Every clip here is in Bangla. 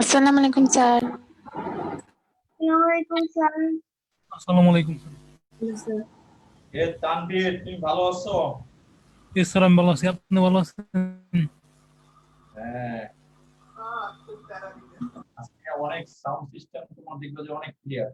আসসালামু আলাইকুম স্যার। ওয়ালাইকুম সালাম। আসসালামু আলাইকুম স্যার তানভীর, তুমি ভালো আছো? স্যার। আমি ভালো আছি, আপনি ভালো আছেন? হ্যাঁ, আজকে অনেক সাউন্ড সিস্টেম তোমার দেখবে যে অনেক ক্লিয়ার।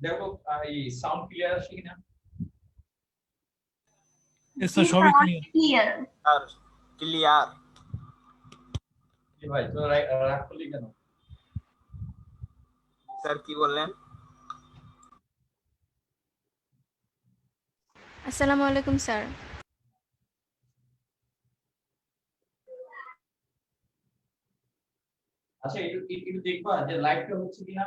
দেখো এই সাউন্ড ক্লিয়ার আসছে কিনা? স্যার সবই ক্লিয়ার। ক্লিয়ার। আর ক্লিয়ার। ভাই তো রাগ করলি কেন? স্যার কি বললেন? আসসালামু আলাইকুম স্যার। আচ্ছা, একটু দেখবা যে লাইভটা হচ্ছে কিনা।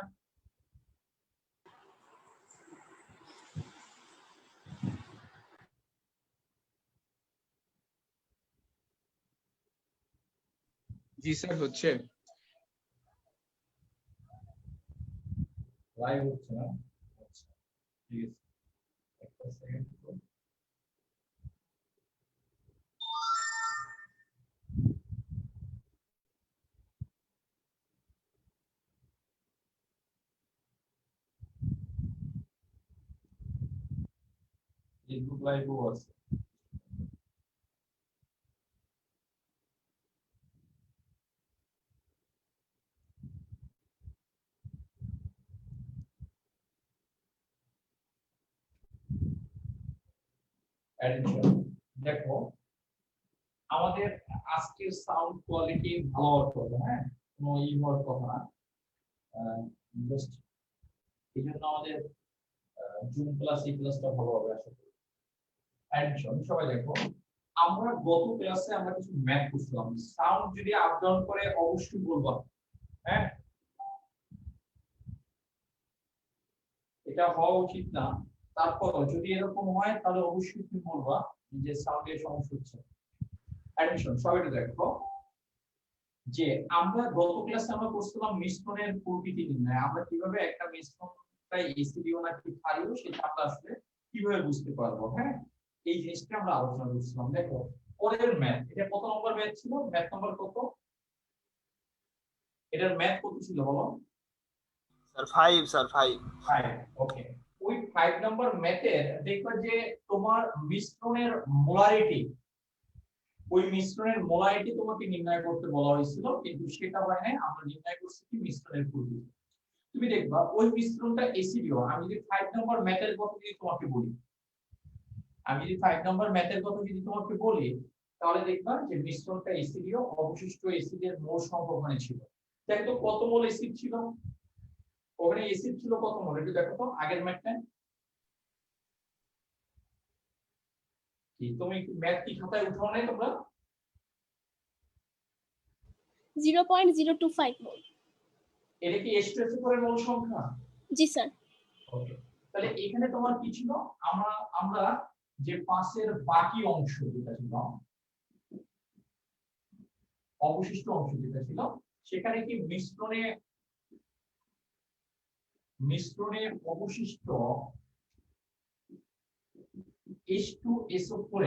জি স্যার হচ্ছে। লাইভ হচ্ছে না? আচ্ছা, ঠিক আছে, একটা সেকেন্ড। ফেসবুক লাইভও আছে। অ্যাটেনশন, দেখো আমাদের আজকের সাউন্ড কোয়ালিটি ভালো হওয়ার কথা, হ্যাঁ, কোনো হওয়ার কথা না। জাস্ট এই জন্য আমাদের জুম ক্লাস এই ক্লাসটা ভালো হবে আশা করি। অ্যাটেনশন সবাই দেখো, আমরা গত ক্লাসে আমরা কিছু ম্যাথ করছিলাম। সাউন্ড যদি আপ ডাউন করে অবশ্যই বলবা, হ্যাঁ, এটা হওয়া উচিত না। তারপর যদি এরকম হয় তাহলে অবশ্যই তুমি বলবা যে সাউন্ডের সমস্যা হচ্ছে। অ্যাটেনশন সবাই একটু দেখো যে আমরা গত ক্লাসে আমরা করছিলাম মিশ্রণের প্রকৃতি নির্ণয়। আমরা কিভাবে একটা মিশ্রণটাই এসিডিও নাকি ক্ষারীয় সেটা আমরা আসলে কিভাবে বুঝতে পারবো, হ্যাঁ, এই জিনিসটা আমরা আলোচনা করছিলাম। দেখো পরের ম্যাথ, এটা কত নম্বর ম্যাথ ছিল? ম্যাথ নম্বর কত? এটার ম্যাথ কত ছিল বলো? Sir 5 sir 5। 5। ওকে, ওই 5 নম্বর ম্যাথের দেখবা যে তোমার মিশ্রণের মোলারিটি, ওই মিশ্রণের মোলারিটি তোমাকে নির্ণয় করতে বলা হয়েছিল, কিন্তু সেটা হয় না। আমরা নির্ণয় করছি কি মিশ্রণের প্রকৃতি। তুমি দেখবা ওই মিশ্রণটা এসিডিও। আমি যদি 5 নম্বর ম্যাথের কথা যদি তোমাকে বলি, তাহলে দেখবা যে মিশ্রণটা এসিডিও, অবশিষ্ট এসিডের মোল সংখ্যা ওখানে ছিল। দেখো তো কত মোল এসিড ছিল ওখানে? এসিড ছিল কত মোল? একটু দেখো তো আগের ম্যাথটা কি। তুমি ম্যাথ কি খাতায় উঠাও নাই তোমরা? 0.025 মোল। এটা কি H2SO এর মোল সংখ্যা? জি স্যার। ওকে, তাহলে এখানে তোমার কি ছিল? আমরা যে 5 এর বাকি অংশ যেটা ছিল, অবশিষ্ট অংশ যেটা ছিল, সেখানে কি মিশ্রণে অবশিষ্ট H2SO4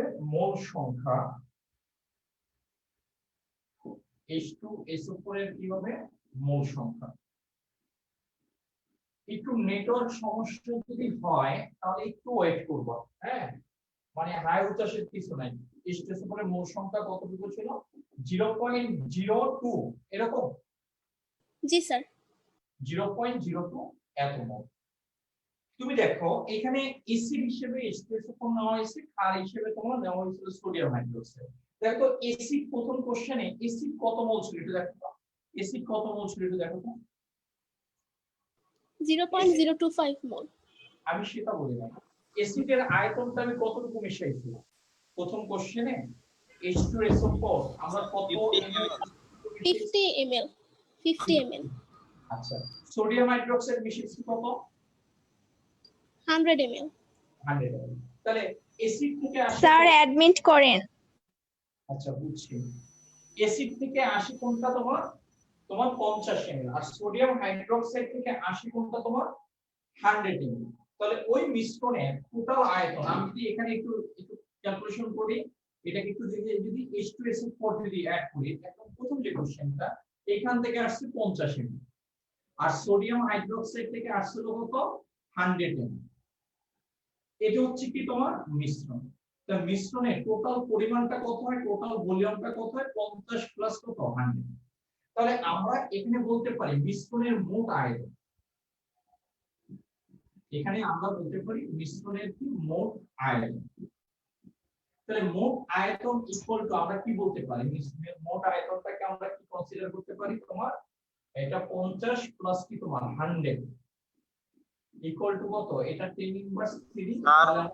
এর মোল সংখ্যা, H2SO4 এর কি হবে? মোল সংখ্যা। একটু নেটওয়ার্ক সমস্যা যদি হয় তাহলে একটু ওয়েট করব, হ্যাঁ, মানে হাই উচ্চাসের কিছু নাই। H2SO4 এর মোল সংখ্যা কতটুকু ছিল? 0.02 এরকম। জি স্যার। 0.02 এত মোল। তুমি দেখো এখানে এসিড হিসেবে H2SO4 নেওয়া হয়েছে, ক্ষার হিসেবে তোমার নেওয়া হয়েছিল সোডিয়াম হাইড্রোক্সাইড। দেখো এসিড প্রথম কোশ্চেনে এসিড কত মোল ছিল একটু দেখো তো। এসিড কত মোল ছিল একটু দেখো তো। 0.025 mol. আমি সেটা বলি না, এসিডের আয়তনটা আমি কতটুকু মিশাইছি প্রথম কোশ্চেনে। H2SO4 আমরা কত 50 ml. 50 ml. আচ্ছা, সোডিয়াম হাইড্রোক্সাইড মিশিয়েছি কত? 100 ml. 100 ml। তাহলে এসিড থেকে আসে স্যার অ্যাডমিট করেন। আচ্ছা বুঝছি, এসিড থেকে আসে কোনটা তোমার 50 ml, আর সোডিয়াম হাইড্রোক্সাইড থেকে আসে কোনটা তোমার 100 ml। তাহলে ওই মিশ্রণের টোটাল আয়তন আমি যদি এখানে একটু ক্যালকুলেশন করি, এটাকে একটু যদি H2SO4 যদি অ্যাড করি, একদম প্রথম যে কোশ্চেনটা এখান থেকে আসছে 50 ml, আর সোডিয়াম হাইড্রোক্সাইড থেকে আসছিল কত 100 ml। এটা হচ্ছে কি তোমার মিশ্রণ। তা মিশ্রণের টোটাল পরিমাণটা কত হয়, টোটাল ভলিউমটা কত হয় 50 প্লাস কত 100। তাহলে আমরা এখানে বলতে পারি মিশ্রণের মোট আয়তন, এখানে আমরা বলতে পারি মিশ্রণের কি মোট আয়তন। তাহলে মোট আয়তন ইকুয়াল টু আমরা কি বলতে পারি, মিশ্রণের মোট আয়তনটাকে আমরা কি কনসিডার করতে পারি তোমার এটা 50 প্লাস কি তোমার 100 ইকুয়াল টু কত, এটা 10 ইনভার্স 3, তাহলে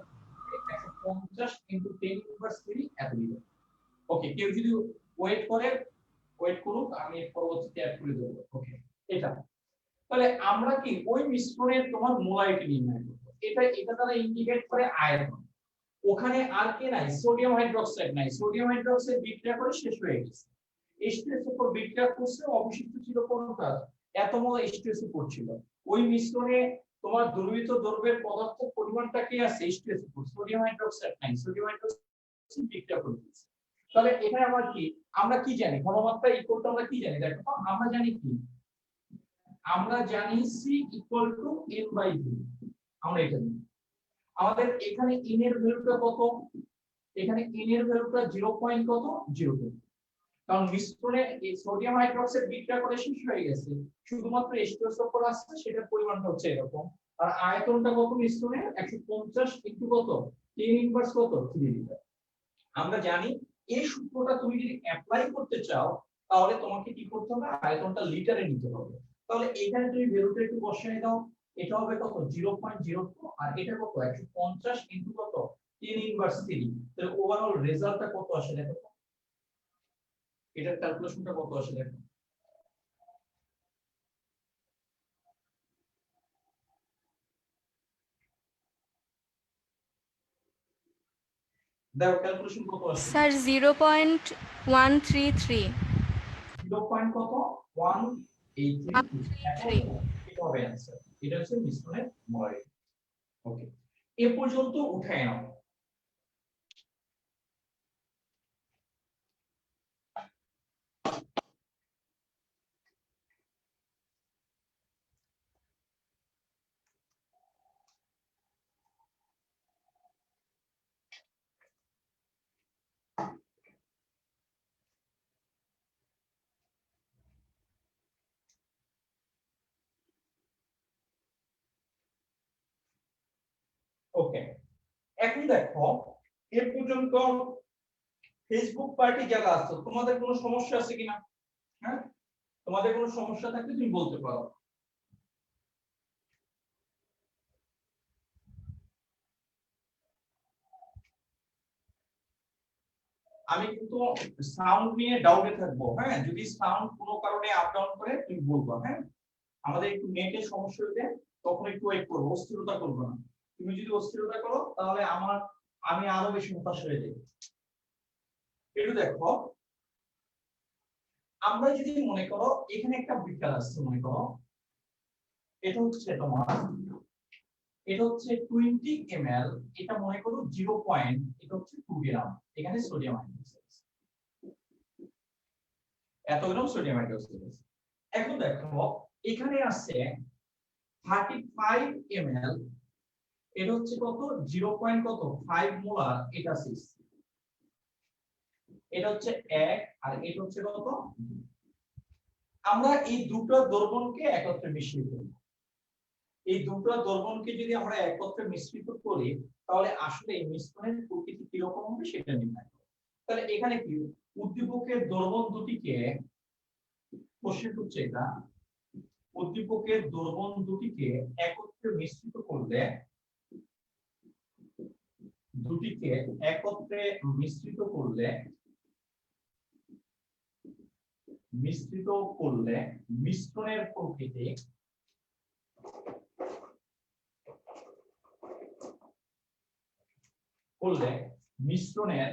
150 ইনটু 10 ইনভার্স 3 এত লিটার। ওকে, কেউ যদি ওয়েট করে ওয়েট করুক, আমি পরবর্তীতে অ্যাড করে দেব। ওকে, এটা তাহলে আমরা কি ওই মিশ্রণের তোমার মোলারিটি নির্ণয় করব, এটা দ্বারা ইন্ডিকেট করে আয়তন। ওখানে আর কি নাই, সোডিয়াম হাইড্রোক্সাইড নাই, সোডিয়াম হাইড্রোক্সাইড বিক্রিয়া করে শেষ হয়ে গেছে, H2SO4 বিক্রিয়া করছে, অবশিষ্ট ছিল কোনটা এত মোল H2SO4 ছিল। ওই মিশ্রণে তোমার দ্রবীভূত দ্রব্যের পদার্থের পরিমাণটা কি আছে H2SO4, সোডিয়াম হাইড্রোক্সাইড নাই, সোডিয়াম হাইড্রোক্সাইড বিক্রিয়া করে দিয়েছে। তাহলে এখানে আবার কি আমরা কি জানি, ঘনমাত্রা ইকুয়াল টু আমরা কি জানি দেখো তো, আমরা জানি কি, আমরা জানি C ইকুয়াল টু N/V, আমরা এটা জানি। আমাদের এখানে n এর ভ্যালুটা কত, এখানে n এর ভ্যালুটা 0.02, কারণ মিশ্রণে এই সোডিয়াম হাইড্রোক্সাইড বিক্রিয়া করে শেষ হয়ে গেছে, শুধুমাত্র H2SO4 আসছে, সেটার পরিমাণটা হচ্ছে এরকম। আর আয়তনটা কত মিশ্রণে 150 ইনটু কত 10 ইনভার্স কত 3 লিটার। আমরা জানি এই সূত্রটা তুমি যদি অ্যাপ্লাই করতে চাও তাহলে তোমাকে কি করতে হবে, আয়তনটা লিটারে নিতে হবে। তাহলে এখানে তুমি ভ্যালুটা একটু বসায় দাও, এটা হবে কত 0.02, আর এটা কত 150 ইনটু কত 10 ইনভার্স 3। তাহলে ওভারঅল রেজাল্টটা কত আসে দেখো, এটার ক্যালকুলেশনটা কত আসে দেখো। দেখো ক্যালকুলেশন কত আসে স্যার 0.133। 0. কত 183, এটা হবে आंसर। এটা হচ্ছে মিশ্রণের মোলারিটি। ওকে, এ পর্যন্ত উঠায় নাও। ওকে, এখন দেখো এ পর্যন্ত ফেসবুক পার্টি যারা আছো তোমাদের কোনো সমস্যা আছে কিনা, হ্যাঁ তোমাদের কোনো সমস্যা থাকলে তুমি বলতে পারো। আমি কিন্তু সাউন্ড নিয়ে ডাউটে থাকবো, হ্যাঁ যদি সাউন্ড কোনো কারণে আপ ডাউন করে তুমি বলবো। হ্যাঁ আমাদের একটু নেটের সমস্যা হলে তখন একটু ওয়েট করবো, অস্থিরতা করবো না। তুমি যদি অস্থিরতা করো তাহলে আমি আরো বেশি হতাশ হয়ে যাই। একটু দেখো, আমরা যদি মনে করো এখানে একটা বিকার আসছে, মনে করো এটা হচ্ছে তোমার, এটা হচ্ছে 20 ml, এটা মনে করো 0. এটা হচ্ছে 2 গ্রাম, এখানে সোডিয়াম হাইড্রোক্সাইড, এত গ্রাম সোডিয়াম হাইড্রোক্সাইড। এখন দেখো এখানে আছে 35 ml, এটা হচ্ছে কত 0.5 মোলার, এটা 6, এটা হচ্ছে 1 আর এটা হচ্ছে কত 2। আমরা এই দুটো দ্রবণকে একত্রে মিশ্রিত করি, এই দুটো দ্রবণকে যদি আমরা একত্রে মিশ্রিত করি তাহলে আসলে এই মিশ্রণের প্রকৃতি কি রকম হবে সেটা নির্ণয় করব। তাহলে এখানে কি উদ্দীপকের দ্রবণ দুটিকে, কোশ্চেন হচ্ছে এটা, উদ্দীপকের দ্রবণ দুটিকে একত্রে মিশ্রিত করলে, দুটিকে একত্রে মিশ্রিত করলে মিশ্রণের প্রকৃতি করলে মিশ্রণের,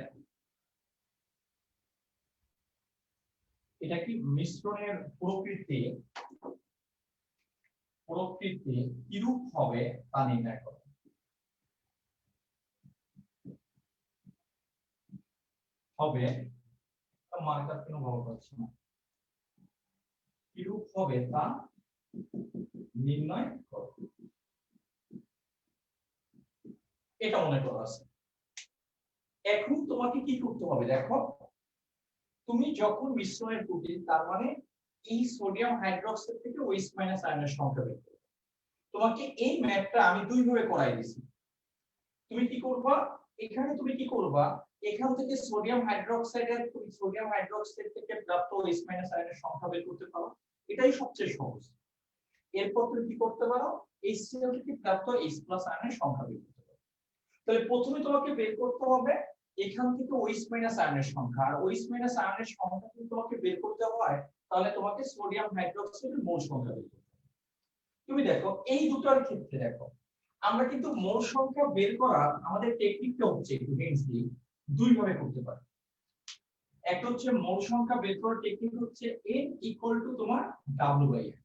এটা কি মিশ্রণের প্রকৃতি কিরূপ হবে তা নির্ণয় করো। হবে মার্কার কেন ভালো পাচ্ছি না, কিরূপ হবে তা নির্ণয় করো, এটা মনে করা আছে। এখন তোমাকে কি করতে হবে দেখো, তুমি যখন মিশ্রণের প্রকৃতি, তার মানে এই সোডিয়াম হাইড্রোক্সাইড থেকে OH মাইনাস আয়নের সংখ্যা বের করবে। তোমাকে এই ম্যাথটা আমি দুই ভাবে করাই দিয়েছি। তুমি কি করবা, এখানে তুমি কি করবা, এখান থেকে সোডিয়াম হাইড্রোক্সাইড থেকে প্রাপ্ত OH মাইনাস আয়নের সংখ্যা বের করতে পারো, এটাই সবচেয়ে সহজ। এরপর তুমি কি করতে পারো, HCl থেকে প্রাপ্ত H প্লাস আয়নের সংখ্যা বের করতে পারো। তাহলে প্রথমে তোমাকে বের করতে হবে এখান থেকে OH মাইনাস আয়নের সংখ্যা, আর OH মাইনাস আয়নের সংখ্যা যদি তোমাকে বের করতে হয় তাহলে তোমাকে সোডিয়াম হাইড্রোক্সাইডের মোল সংখ্যা বের করতে হবে। তুমি দেখো এই দুটোর ক্ষেত্রে দেখো আমরা কিন্তু মোল সংখ্যা বের করার আমাদের টেকনিকটা হচ্ছে একটু হেন্সলি দুই ভাবে করতে পারি। একটা হচ্ছে মোল সংখ্যা বের করার টেকনিক হচ্ছে n ইকুয়াল টু তোমার W/n।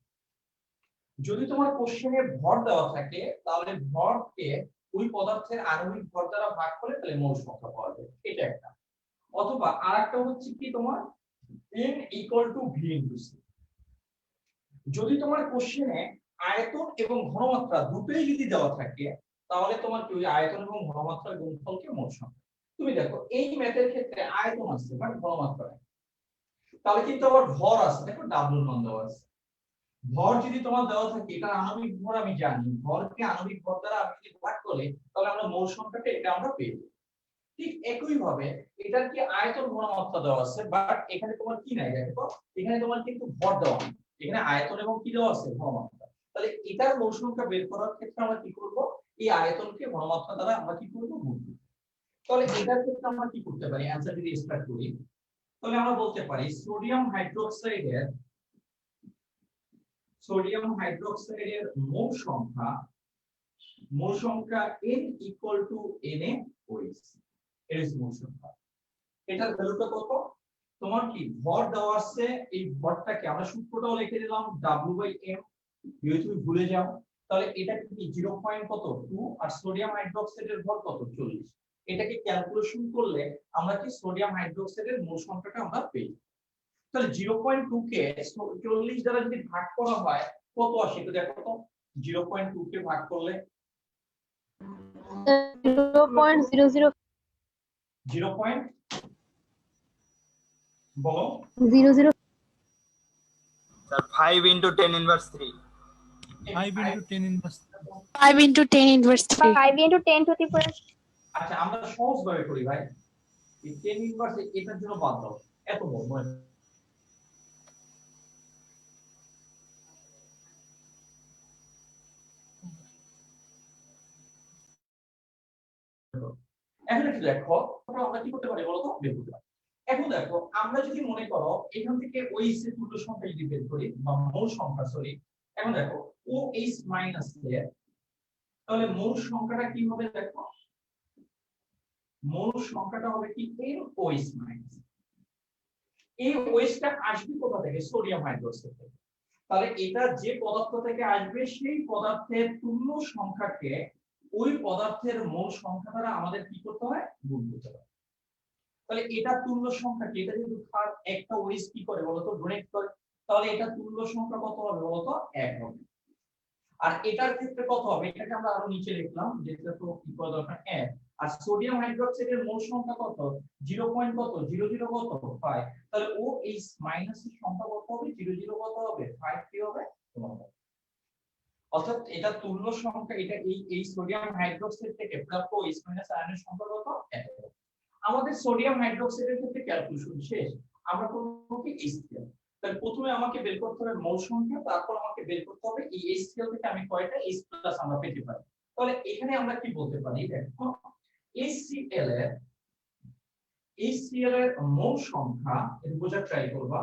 যদি তোমার কোশ্চেনে ভর দেওয়া থাকে তাহলে ভরকে ওই পদার্থের আণবিক ভর দ্বারা ভাগ করলে তাহলে মোল সংখ্যা পাওয়া যাবে, এটা একটা। অথবা আরেকটা হচ্ছে কি তোমার n equal to v into c। যদি তোমার কোশ্চেনে আয়তন এবং ঘনমাত্রা দুটোই যদি দেওয়া থাকে তাহলে তোমার কি ওই আয়তন এবং ঘনমাত্রার গুণফলকে মোল সংখ্যা। তুমি দেখো এই ম্যাথের ক্ষেত্রে আয়তন আছে বাট ঘনমাত্রা নেই, তাহলে কিন্তু আবার ভর আছে, দেখো ডাব্লুর মান দেওয়া আছে। ভর যদি তোমার দেওয়া থাকে, এটা আণবিক ভর আমি জানি, ভরকে আণবিক ভর দ্বারা আমি যদি ভাগ করি তাহলে আমরা মোল সংখ্যাটা এটা আমরা পেয়ে যাবো। ঠিক একই ভাবে এটার কি আয়তন ঘনমাত্রা দেওয়া আছে, বাট এখানে তোমার কি নাই দেখো, এখানে তোমার কিন্তু ভর দেওয়া নেই, এখানে আয়তন এবং কি দেওয়া আছে ঘনমাত্রা। তাহলে এটার মোল সংখ্যা বের করার ক্ষেত্রে আমরা কি করব, এই আয়তনকে ঘনমাত্রা দ্বারা আমরা কি করব গুণ করব। তাহলে এটার ক্ষেত্রে আমরা কি করতে পারি, অ্যানসার যদি স্টার্ট করি তাহলে আমরা বলতে পারি সোডিয়াম হাইড্রোক্সাইডের মোল সংখ্যা n ইকুয়াল টু NaOH, এর মোল সংখ্যা। এটার ভ্যালুটা কত, তোমার কি ভর দেওয়া আছে, এই ভরটাকে আমরা সূত্রটাও লিখে দিলাম W/m, যদি তুমি ভুলে যাও তাহলে এটা কি 0.2 আর সোডিয়াম হাইড্রোক্সাইডের ভর কত 40। এটাকে ক্যালকুলেশন করলে আমরা কি সোডিয়াম হাইড্রোক্সাইডের মোল সংখ্যাটা আমরা পেয়ে যাই। তাহলে 0.2 কে 40 দ্বারা যদি ভাগ করা হয় কত আসে তো দেখো তো, 0.2 কে ভাগ করলে 0.00 0. বলো 00 sir 5 into 10 inverse 3। 5 into 10 inverse 5 into 10 inverse 3 5 into 10 to the power। আচ্ছা আমরা সহজ ভাবে করি ভাই, এই 10 ইনভার্স এটার জন্য বাদ দাও, এত বড় নয়। এখন একটু দেখো আমরা কি করতে পারি বলো তো, বের করতে পারি। এখন দেখো আমরা যদি মনে করো এখান থেকে OH এর তুল্য সংখ্যা যদি বের করি বা মোল সংখ্যা, সরি, এখন দেখো OH মাইনাস এর, তাহলে মোল সংখ্যাটা কি হবে দেখো, মোল সংখ্যাটা হবে কি NOH মাইনাস। এই OH টা আসবে কোথা থেকে, সোডিয়াম হাইড্রোক্সাইড থেকে। তাহলে এটা যে পদার্থ থেকে আসবে সেই পদার্থের তুল্য সংখ্যাকে ওই পদার্থের মোল সংখ্যা দ্বারা আমাদের কি করতে হয়, গুণ করতে হয়। তাহলে এটা তুল্য সংখ্যা কি, এটা যদি একটা OH কি করে বলতো, ডোনেট করে, তাহলে এটা তুল্য সংখ্যা কত হবে বলতো 1 হবে। আর এটার ক্ষেত্রে কত হবে, এটাকে আমরা আরো নিচে লিখলাম যেটা তো কি করা দরকার 1। আর সোডিয়াম হাইড্রোক্সাইডের মোল সংখ্যা কত 0.00 কত 5। তাহলে OH মাইনাস এর সংখ্যা কত হবে, 00 কত হবে 5 কি হবে তোমার। অর্থাৎ এটা তুল্য সংখ্যা, এটা এই সোডিয়াম হাইড্রোক্সাইড থেকে প্রাপ্ত OH মাইনাস আয়নের সংখ্যা কত 1। আমাদের সোডিয়াম হাইড্রোক্সাইডের ক্ষেত্রে ক্যালকুলেশন শেষ। আমরা করব কি HCl। তাহলে প্রথমে আমাকে বের করতে হবে মোল সংখ্যা, তারপর আমাকে বের করতে হবে এই HCl থেকে আমি কয়টা H+ আমরা পেতে পারি। তাহলে এখানে আমরা কি বলতে পারি, দেখো HCl এর মোল সংখ্যা এটা বোঝার ট্রাই করবা।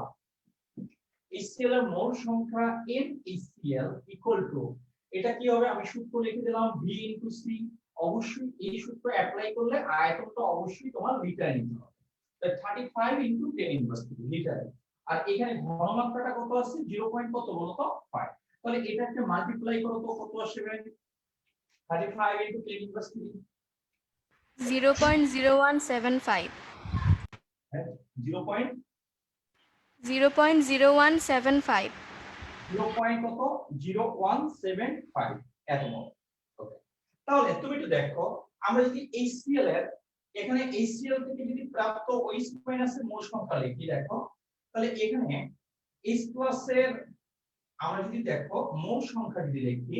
HCl এর মোল সংখ্যা NaCl ইকুয়াল টু, এটা কি হবে, আমি সূত্র লিখে দিলাম V * C। অবশ্যই এই সূত্র অ্যাপ্লাই করলে আয়তনটা অবশ্যই তোমার লিটারে নিতে হবে। তাহলে 35 * 10⁻³ লিটারে। আর এখানে ঘনমাত্রাটা কত আছে, 0. কত বলো তো 5। তাহলে এটাকে মাল্টিপ্লাই করো তো কত আসবে, 35 * 10⁻³ 0.0175 হ্যাঁ 0. 0.0175 কত 0175 এত মোল। ওকে, তাহলে তুমি একটু দেখো, আমরা যদি HCl এর এখানে HCl থেকে যদি প্রাপ্ত OH- এর মোল সংখ্যা লিখি, দেখো তাহলে এখানে H+ এর আমরা যদি দেখো মোল সংখ্যা যদি লিখি,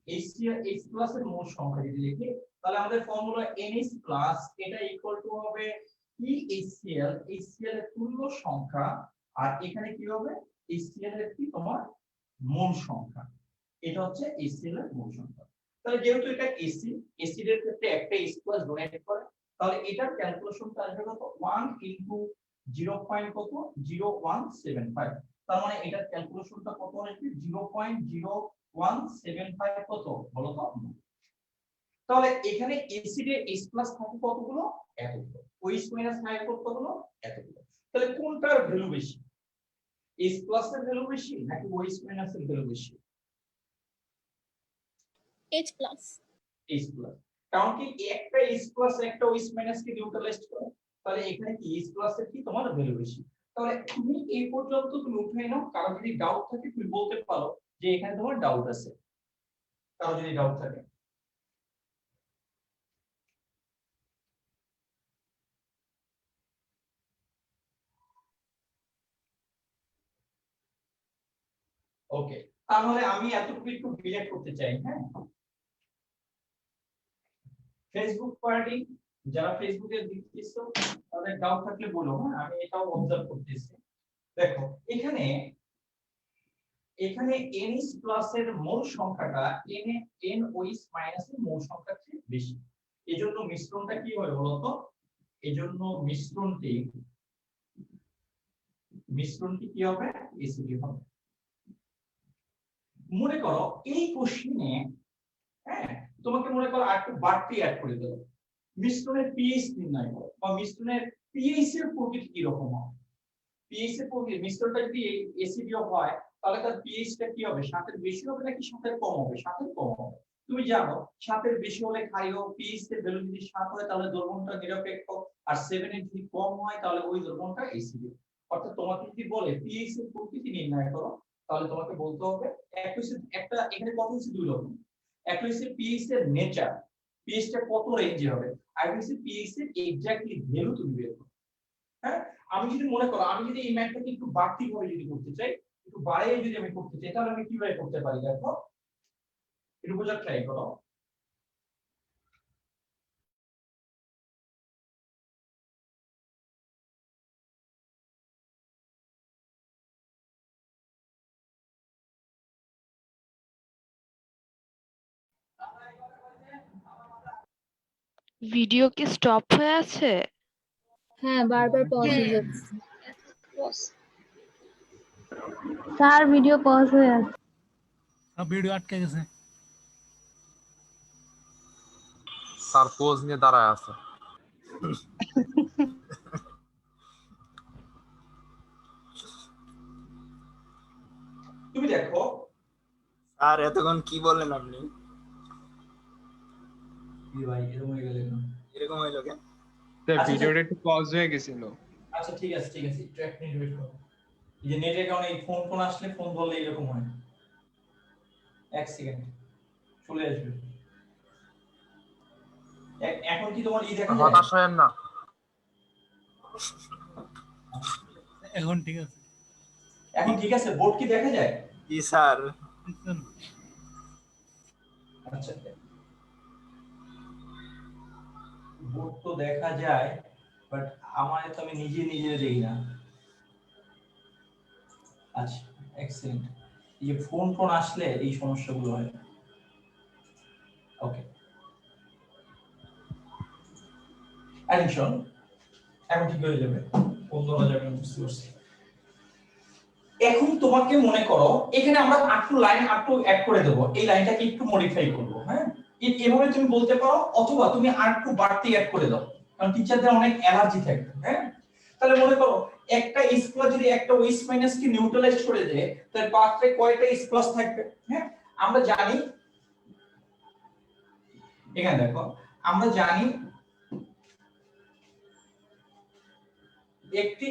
HCl H+ এর মোল সংখ্যা যদি লিখি, তাহলে আমাদের ফর্মুলা NH+ এটা ইকুয়াল টু হবে HCl এর তুল্য সংখ্যা, আর এখানে কি হবে HCl এর কি তোমার মোল সংখ্যা। এটা হচ্ছে HCl এর মোল সংখ্যা। তাহলে যেহেতু এটা এসিড এর ক্ষেত্রে একটা H+ ডোনেট করে, তাহলে এটার ক্যালকুলেশনটা আসবে কত 1 * 0.0175। তার মানে এটার ক্যালকুলেশনটা কত আসবে 0.0175 কত বলো তো। তাহলে এখানে এসিডে H+ থাকে কতগুলো, এতগুলো। OH- থাকে কতগুলো, এতগুলো। তাহলে কোনটার ভ্যালু বেশি, H+ এর ভ্যালু বেশি নাকি OH- এর ভ্যালু বেশি? H+. H+, কারণ কি একটা H+ একটা OH- কে নিউট্রালাইজ করে, তাহলে এখানে কি H+ এর কি তোমার ভ্যালু বেশি। তাহলে তুমি এই পর্যন্ত তুমি উঠে নাও, কারো যদি ডাউট থাকে তুমি বলতে পারো যে এখানে তোমার ডাউট আছে, কারো যদি ডাউট থাকে। ওকে, তাহলে আমি এতটুকু একটু ডিলেট করতে চাই। হ্যাঁ, ফেসবুক পার্টি যারা ফেসবুকে দেখতেছো তাদের ডাউট থাকলে বলো। হ্যাঁ, আমি এটাও অবজার্ভ করতেছি। দেখো এখানে NH+ এর মোল সংখ্যাটা NOH- এর মোল সংখ্যার চেয়ে বেশি। এজন্য মিশ্রণটা কি হয় বলতো, এজন্য মিশ্রণটি কি হবে, অ্যাসিডিক হবে। মনে করো এই কোশ্চেনে, হ্যাঁ তোমাকে মনে করো আর একটু বাড়তি অ্যাড করে দেব, মিশ্রণের pH নির্ণয় করো, বা মিশ্রণের pH এর প্রকৃতি কি রকম হবে। pH এর প্রকৃতি, মিশ্রণটা যদি অ্যাসিডীয় হয় তাহলে তার pH টা কি হবে, 7 এর বেশি হবে নাকি 7 এর কম হবে? 7 এর কম হবে। তুমি জানো 7 এর বেশি হলে ক্ষারীয়, pH এর ভ্যালু যদি 7 হয় তাহলে দ্রবণটা নিরপেক্ষ, আর 7 এর যদি কম হয় তাহলে ওই দ্রবণটা অ্যাসিডীয়। অর্থাৎ তোমাকে যদি বলে pH এর প্রকৃতি নির্ণয় করো, তাহলে তোমাকে বলতে হবে একটা এখানে কত হচ্ছে, দুই রকম। একটা হচ্ছে pH এর নেচার, pH টা কত রেঞ্জে হবে, আর হচ্ছে pH এর এক্স্যাক্টলি ভ্যালু তুমি বের করো। হ্যাঁ, আমি যদি মনে করো আমি যদি এই ম্যাথটাকে একটু বাড়তি ভাবে যদি করতে চাই, একটু বাড়িয়ে যদি আমি করতে চাই, তাহলে আমি কিভাবে করতে পারি দেখো, একটু বোঝার ট্রাই করো। ভিডিও কি স্টপ হয়ে আছে? হ্যাঁ, বারবার পজ হয়ে যাচ্ছে। স্যার ভিডিও পজ হয়ে আছে। ভিডিও আটকে গেছে। স্যার পোজ নিয়ে দাঁড়ায় আছে। তুমি দেখো স্যার এতক্ষণ কি বললেন আপনি? কি ভাই এরকম হয়ে গেল কেন? এরকম হইলো কেন? আচ্ছা, ভিডিওটা একটু পজ হয়ে গেছিল। আচ্ছা ঠিক আছে একটু এক মিনিট ওয়েট করো। এই যে নেটের কারণে এই ফোন আসলে ফোন ধরলে এরকম হয়। এক সেকেন্ড চলে আসবে। এখন কি তোমার দেখা যায়? হতাশ হয়েন না। এখন ঠিক আছে। এখন ঠিক আছে, বোর্ড কি দেখা যায়? জি স্যার। আচ্ছা বোর্ড তো দেখা যায়, বাট আমার তো আমি নিজে নিজে দেখি না। আচ্ছা, এক্সেলেন্ট। এই ফোন আসলে এই সমস্যাগুলো হয়। ওকে, অ্যাডিশন এখন ঠিক হয়ে যাবে, 15,000 আমি বুঝতে পারছি। এখন তোমাকে মনে করো এখানে আমরা আটটু লাইন আটটু অ্যাড করে দেব, এই লাইনটাকে একটু মডিফাই করব। হ্যাঁ, এভাবে তুমি বলতে পারো, অথবা তুমি আটটু বাড়তি অ্যাড করে দাও, কারণ টিচারদের অনেক অ্যালার্জি থাকে। হ্যাঁ, তাহলে মনে করো একটা এস প্লাস যদি একটা ওএস মাইনাস কে নিউট্রালাইজ করে দেয়, তাহলে পাত্রে কয়টা এস প্লাস থাকবে? হ্যাঁ, আমরা জানি, এখানে দেখো আমরা জানি একটি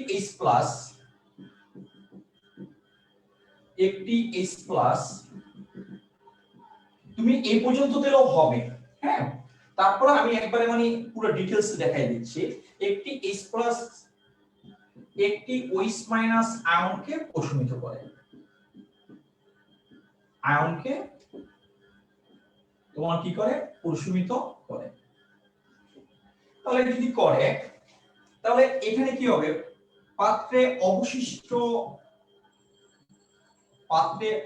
এস প্লাস তুমি এই পর্যন্ত দিলেও হবে। হ্যাঁ, তারপর আমি একবারে মানে পুরো ডিটেইলস দেখাই দিচ্ছি। একটি এস প্লাস একটি ওএস মাইনাস আয়নকে প্রশমিত করে, আয়নকে তোমার কি করে? প্রশমিত করে। তাহলে যদি করে, তাহলে এখানে কি হবে? পাত্রে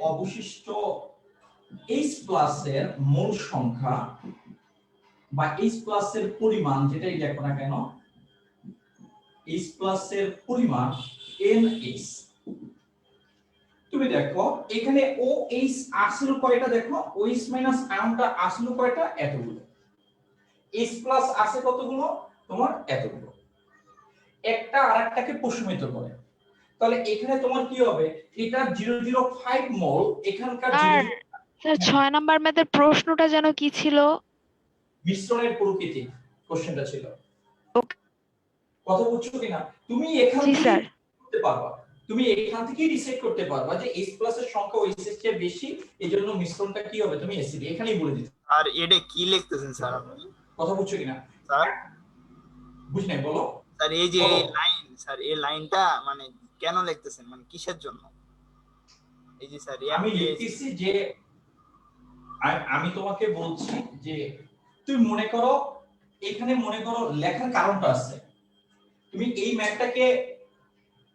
অবশিষ্ট H প্লাসের মোল সংখ্যা বা H প্লাসের পরিমাণ, যেটাই দেখো না কেন, H প্লাসের পরিমাণ NH। তুমি দেখো এখানে OH আসলে কয়টা? দেখো OH মাইনাস আয়নটা আসলে কয়টা? এতগুলো। H প্লাস আছে কতগুলো? তোমার এতগুলো। একটা আরেকটাকে প্রশমিত করে। তাহলে এখানে তোমার কি হবে? এটা 005 মোল, এখানকার স্যার 6 নাম্বার ম্যাথের প্রশ্নটা যেন কি ছিল? মিশ্রণের প্রকৃতি কোশ্চেনটা ছিল। ওকে। কথা বুঝছো কিনা? তুমি এখান জি থেকে স্যার। করতে পারবা, তুমি এখান থেকেই ডিসাইড করতে পারবা যে H প্লাস এর সংখ্যা OH এর চেয়ে বেশি, এজন্য মিশ্রণটা কি হবে তুমি অ্যাসিড, এখানেই বলে দিতে। আর এটা কি লিখতেছেন স্যার আপনি? কথা বুঝছো কিনা? স্যার বুঝ নাই, বলো। স্যার এই যে বলো। লাইন, স্যার এই লাইনটা মানে কেন লিখতেছেন, মানে কিসের জন্য? এই যে স্যার আমি লিখতেছি যে আমি তোমাকে বলছি যে তুমি মনে করো, এখানে মনে করো লেখার কারণটা আছে। তুমি এই ম্যাথটাকে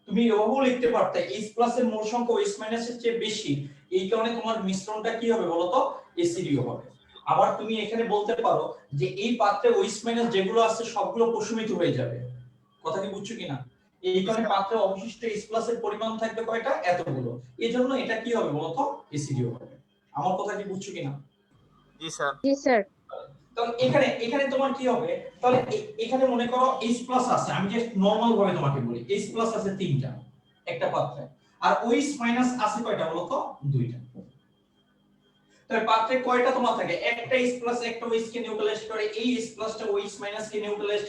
তুমি এভাবেও লিখতে পারতে, H প্লাস এর মোল সংখ্যা OH মাইনাস এর চেয়ে বেশি, এই কারণে তোমার মিশ্রণটা কি হবে বলো তো? অ্যাসিডীয় হবে। আবার তুমি এখানে বলতে পারো যে এই পাত্রে OH মাইনাস যেগুলো আছে সবগুলো প্রশমিত হয়ে যাবে। কথা কি বুঝছো কিনা? এই কারণে পাত্রে অবশিষ্ট H প্লাস এর পরিমাণ থাকবে কয়টা? এতগুলো। এজন্য এটা কি হবে বলো তো? অ্যাসিডীয় হবে। আমার কথা কি বুঝছো কিনা? জি স্যার। জি স্যার। তাহলে এখানে তোমার কি হবে? তাহলে এখানে মনে করো H প্লাস আছে, আমি জাস্ট নরমাল ভাবে তোমাকে বলি, H প্লাস আছে 3টা একটা পাত্রে, আর OH মাইনাস আছে কয়টা বলো তো? 2টা। তাহলে পাত্রে কয়টা তোমার থাকে? একটা H প্লাস একটা OH কে নিউট্রালাইজ করে, এই H প্লাসটা OH মাইনাস কে নিউট্রালাইজ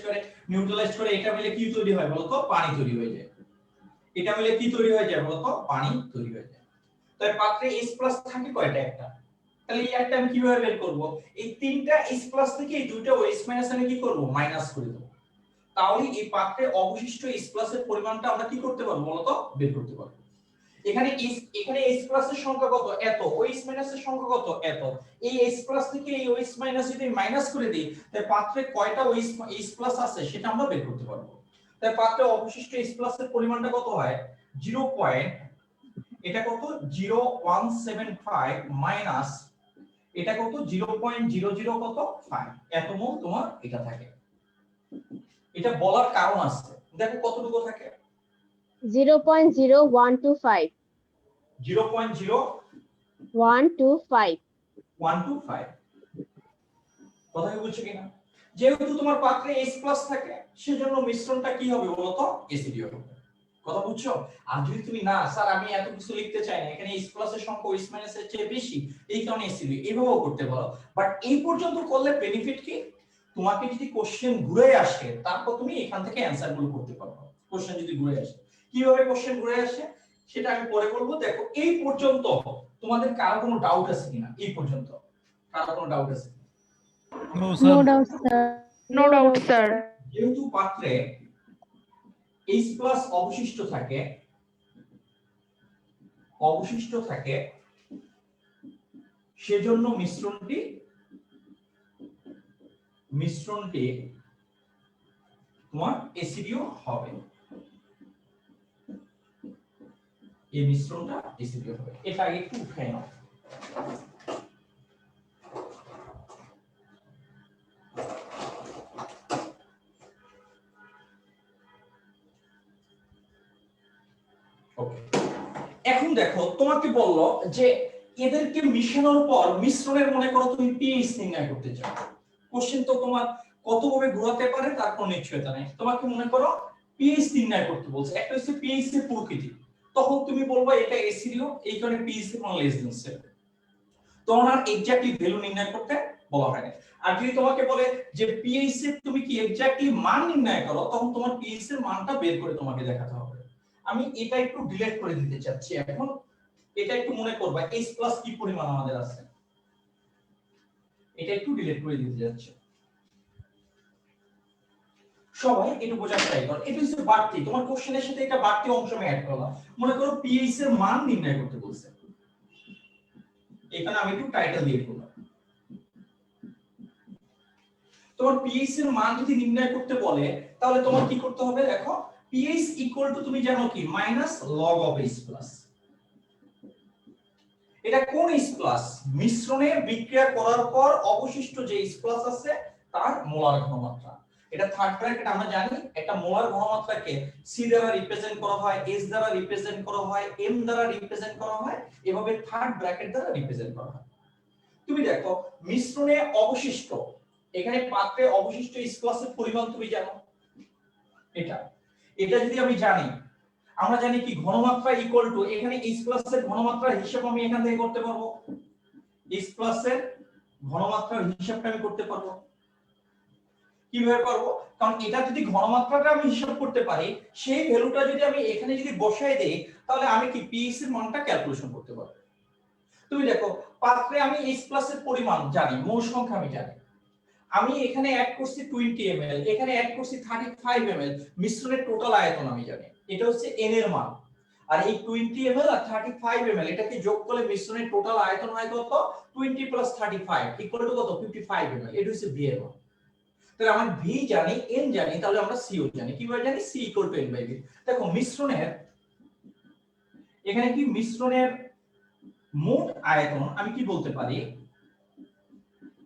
করে এটা মিলে কি তৈরি হয় বলো তো? পানি তৈরি হয়ে যায়। এটা মিলে কি তৈরি হয়ে যায় বলো তো? পানি তৈরি হয়ে যায়। তাহলে পাত্রে H প্লাস থাকে কয়টা? একটা। তাহলে এই একটা আমি কিভাবে বের করব? এই তিনটা H প্লাস থেকে এই দুইটা OH মাইনাস আমি কি করব? মাইনাস করে দেব। তাহলে এই পাত্রে অবশিষ্ট H প্লাস এর পরিমাণটা আমরা কি করতে পারবো বলতো? বের করতে পারবো। এখানে H প্লাস এর সংখ্যা কত? এত। OH মাইনাস এর সংখ্যা কত? এত। এই H প্লাস থেকে এই OH মাইনাস যদি মাইনাস করে দিই, তাহলে পাত্রে কয়টা H প্লাস আছে সেটা আমরা বের করতে পারবো। তাই পাত্রে অবশিষ্ট H প্লাস এর পরিমাণটা কত হয়? 0. এটা কত? 0175 মাইনাস এটা কত? 0.00 কত? 5 এত মোল তোমার এটা থাকে। এটা বলার কারণ আছে, দেখো কতটুকু থাকে? 0.0125 0.0125 কথা কি বুঝছো কিনা? যেহেতু তোমার পাত্রে H প্লাস থাকে, সেজন্য মিশ্রণটা কি হবে বলতো? অ্যাসিডীয় হবে। কথা বুঝছো? আর যদি তুমি না স্যার আমি এত কিছু লিখতে চাই না, এখানে H প্লাস এর সংখ্যা OH মাইনাস এর চেয়ে বেশি, এই কারণে অ্যাসিডীয়, এভাবেও করতে পারো। বাট এই পর্যন্ত করলে বেনিফিট কি? তোমাকে যদি কোশ্চেন ঘুরে আসে, তারপর তুমি এখান থেকে অ্যানসার গুলো করতে পারবে। কোশ্চেন যদি ঘুরে আসে, কিভাবে কোশ্চেন ঘুরে আসে সেটা আমি পরে বলবো। দেখো এই পর্যন্ত তোমাদের কারো কোনো ডাউট আছে কিনা? এই পর্যন্ত কারো কোনো ডাউট আছে? No no sir. Doubt sir. No doubt sir. যেহেতু পাত্রে H প্লাস অবশিষ্ট থাকে সেজন্য মিশ্রণটি তোমার এসিডিও হবে, এই মিশ্রণটা এসিডিও হবে। এটা আগে একটু উঠাই নাও। ওকে, এখন দেখো তোমাকে বললো যে এদেরকে মিশানোর পর মিশ্রণের মনে করো তুমি পিএইচ নির্ণয় করতে চাও। কোশ্চেন তো তোমার কতভাবে ঘোরাতে পারে তার কোনো নিশ্চয়তা নেই। তোমাকে মনে করো পিএইচ নির্ণয় করতে বলছে। একটা হচ্ছে পিএইচ এর প্রকৃতি, তখন তুমি বলবা এটা এসিডিও, এই কারণে পিএইচ এর মান লেস দেন 7। তখন আর এক্স্যাক্টলি ভ্যালু নির্ণয় করতে বলা হয় না। আর যদি তোমাকে বলে যে পিএইচ এর তুমি কি এক্স্যাক্টলি মান নির্ণয় করো, তখন তোমার পিএইচ এর মানটা বের করে তোমাকে দেখাতে হবে। আমি এটা একটু ডিলিট করে দিতে চাচ্ছি। এখন এটা একটু মনে করবা H প্লাস কি পরিমাণ আমাদের আছে, এটা একটু ডিলিট করে দিতে যাচ্ছি। সবাই একটু বোঝার ট্রাই করো। এটা হচ্ছে বাড়তি, তোমার কোশ্চেনের সাথে এটা বাড়তি অংশ আমি অ্যাড করলাম। মনে করো পিএইচ এর মান নির্ণয় করতে বলছে, এখানে আমি একটু টাইটেল দিয়ে দিলাম। তোমার পিএইচ এর মান যদি নির্ণয় করতে বলে তাহলে তোমার কি করতে হবে? দেখো পিএইচ ইকুয়াল টু তুমি জানো কি minus log of H plus. এটা কোন H প্লাস? মিশ্রণে বিক্রিয়া করার পর অবশিষ্ট যে H প্লাস আছে তার মোলার ঘনমাত্রা। এটা থার্ড ব্র্যাকেট আমরা জানি, একটা মোলার ঘনমাত্রাকে C দ্বারা রিপ্রেজেন্ট করা হয়, H দ্বারা রিপ্রেজেন্ট করা হয়, M দ্বারা রিপ্রেজেন্ট করা হয়, এভাবে থার্ড ব্র্যাকেট দ্বারা রিপ্রেজেন্ট করা হয়। তুমি দেখো মিশ্রণে অবশিষ্ট, এখানে পাত্রে অবশিষ্ট H প্লাসের পরিমাণ তুমি জানো, এটা এটা যদি আমি জানি, আমরা জানি কি ঘনমাত্রা ইকুয়াল টু, এখানে H প্লাসের ঘনমাত্রার হিসাব আমি এখান থেকে করতে পারবো। H প্লাসের ঘনমাত্রার হিসাবটা আমি করতে পারবো। কিভাবে পারবো? কারণ এটা যদি ঘনমাত্রাটা আমি হিসাব করতে পারি, সেই ভ্যালুটা যদি আমি এখানে যদি বসায় দেই, তাহলে আমি কি পিএইচ এর মানটা ক্যালকুলেশন করতে পারবো। তুমি দেখো পাত্রে আমি H প্লাসের পরিমাণ জানি, মোল সংখ্যা আমি জানি, আমি এখানে অ্যাড করছি 20 ml, এখানে অ্যাড করছি 35 ml, মিশ্রণের টোটাল আয়তন আমি জানি, এটা হচ্ছে n এর মান। আর এই 20 ml আর 35 ml এটাকে যোগ করলে মিশ্রণের টোটাল আয়তন হয় কত? 20 প্লাস 35 ইকুয়াল টু কত? 55 ml। এটা হচ্ছে v এর মান। তাহলে আমরা v জানি, n জানি, তাহলে আমরা c ও জানি। কিভাবে জানি? c equal to n by v। দেখো মিশ্রণের এখানে কি মিশ্রণের মোট আয়তন আমি কি বলতে পারি?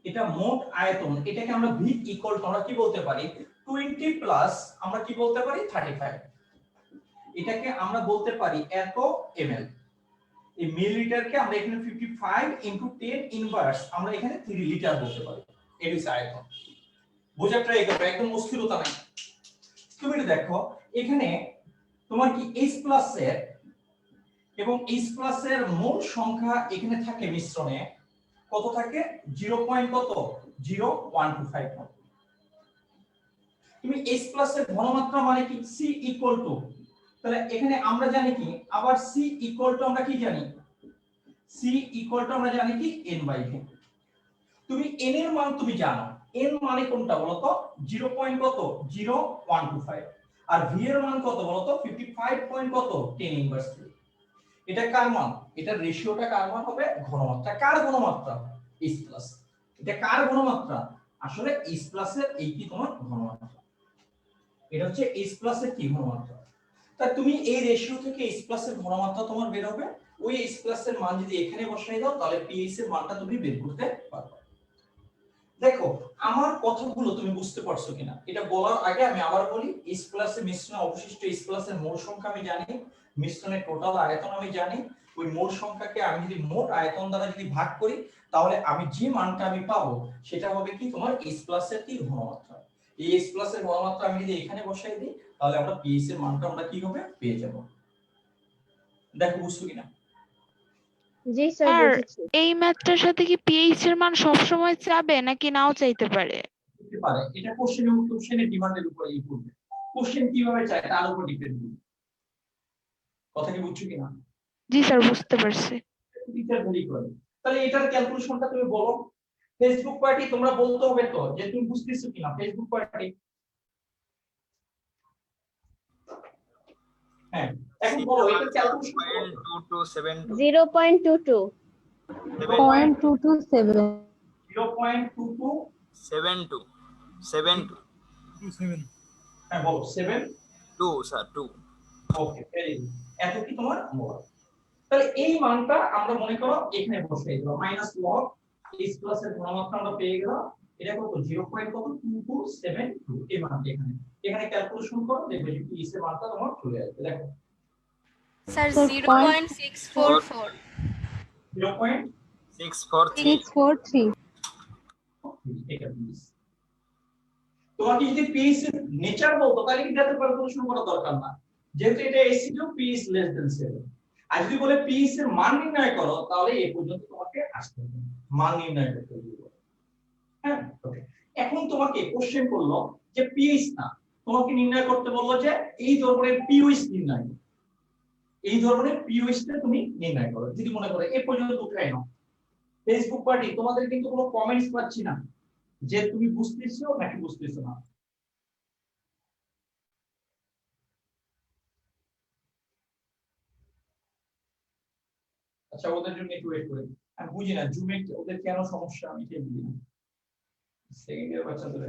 এটা মোট আয়তন, এটাকে আমরা v ইকুয়াল টু আমরা কি বলতে পারি? 20 প্লাস আমরা কি বলতে পারি? 35। এটাকে আমরা বলতে পারি এত ml। এই মিলিলিটারকে আমরা এখানে 55 ইনটু 10 ইনভার্স আমরা এখানে 3 লিটার বলতে পারি। এর হচ্ছে আয়তন। বোঝার ট্রাই করো, একদম অস্থিরতা নাই। তুমি দেখো এখানে তোমার কি H প্লাস এর এবং H প্লাস এর মোল সংখ্যা এখানে থাকে মিশ্রণে কত থাকে? 0.00125। তুমি H প্লাস এর ঘনমাত্রা মানে কি? C ইকুয়াল টু, তাহলে এখানে আমরা জানি কি আবার C ইকুয়াল টু আমরা কি জানি? C ইকুয়াল টু আমরা জানি কি n বাই v। তুমি n এর মান তুমি জানো, n মানে কোনটা বলো তো? 0.0125। আর v এর মান কত বলো তো? 55.10 ইনভার্স 3। এটা কার মান? এটা রেশিওটা কার মান হবে? ঘনমাত্রা। কার ঘনমাত্রা? H plus. এটা কার ঘনমাত্রা? আসলে H প্লাস এর এই কি তোমার ঘনমাত্রা। এটা হচ্ছে H প্লাস এর কি ঘনমাত্রা। তা তুমি এই রেশিও থেকে H প্লাস এর ঘনমাত্রা তোমার বের হবে। ওই H প্লাস এর মান যদি এখানে বসাই দাও তাহলে pH এর মানটা তুমি বের করতে পারবে। দেখো আমার কথাগুলো তুমি বুঝতে পারছো কিনা এটা বলার আগে আমি আবার বলি, H প্লাস এর মিশ্রণে অবশিষ্ট H প্লাস এর মোল সংখ্যা আমি জানি, মিশ্রণের টোটাল আয়তন আমি জানি। ওই মোল সংখ্যাকে আমি যদি মোট আয়তন দ্বারা যদি ভাগ করি তাহলে আমি যে মানটা আমি পাবো সেটা হবে কি তোমার H প্লাস এর কি ঘনমাত্রা। এই H প্লাস এর ঘনমাত্রা আমি যদি এখানে বসাই দিই তাহলে আমরা pH এর মানটা আমরা কি হবে পেয়ে যাব। দেখো বুঝছো কিনা? জি স্যার, আর বুঝেছি। এই ম্যাথটার সাথে কি পিএইচ এর মান সব সময় চাবে নাকি নাও চাইতে পারে? হতে পারে, এটা কোশ্চেনের ডিমান্ডের উপর এই করবে। কোশ্চেন কিভাবে চায় তার উপর ডিপেন্ড করবে। কথা কি বুঝছো কিনা? জি স্যার, বুঝতে পারছি। টিচার বলি করে। তাহলে এটার ক্যালকুলেশনটা তুমি বলো। ফেসবুক পার্টি তোমরা বলতে হবে তো যে তুমি বুঝতেছো কিনা ফেসবুক পার্টি। হ্যাঁ এখন বলো এটার ক্যালকুলেশন 0.2272 0.22 0.227 0.22 72 72 27 হ্যাঁ বলো 7 2 স্যার 2 ওকে ভেরি গুড এত কি তোমার মোল তাহলে এই মানটা আমরা মনে করো এখানে বসাই দেব মাইনাস লগ s প্লাস এর ঘনমাত্রা আমরা পেয়ে গেলাম এটা কত 0.2272 এই মানটা এখানে এখানে ক্যালকুলেশন করো দেখবে যে s এর মানটা তোমার চলে আসবে দেখো স্যার Sir, 0.644 643 643 এটা প্লিজ তোমাকে যদি পিএইচ এর নেচার বলতো তাহলে কিন্তু এত ক্যালকুলেশন করার দরকার না যেহেতু এটা এসিডিও পিএইচ লেস দ্যান 7 আর যদি বলে পিএইচ এর মান নির্ণয় করো তাহলে এই পর্যন্ত তোমাকে আসতে হবে মান নির্ণয় করতে হবে হ্যাঁ ওকে এখন তোমাকে কোশ্চেন করলো যে পিএইচ না তোমাকে নির্ণয় করতে বললো যে এই ধরনের পিওএইচ নির্ণয় করো এই ধরনের পিওএইচ টা তুমি নির্ণয় করো যদি মনে করো এই পর্যন্ত উঠাই নাও ফেসবুক পার্টি তোমাদের কিন্তু কোনো কমেন্টস পাচ্ছি না যে তুমি বুঝতেছো নাকি বুঝতেছো না আচ্ছা ওদের জন্য একটু ওয়েট করে আমি বুঝি না জুমে ওদের কেন সমস্যা আমি এটা বুঝি না সেকেন্ড ইয়ার বাচ্চাদের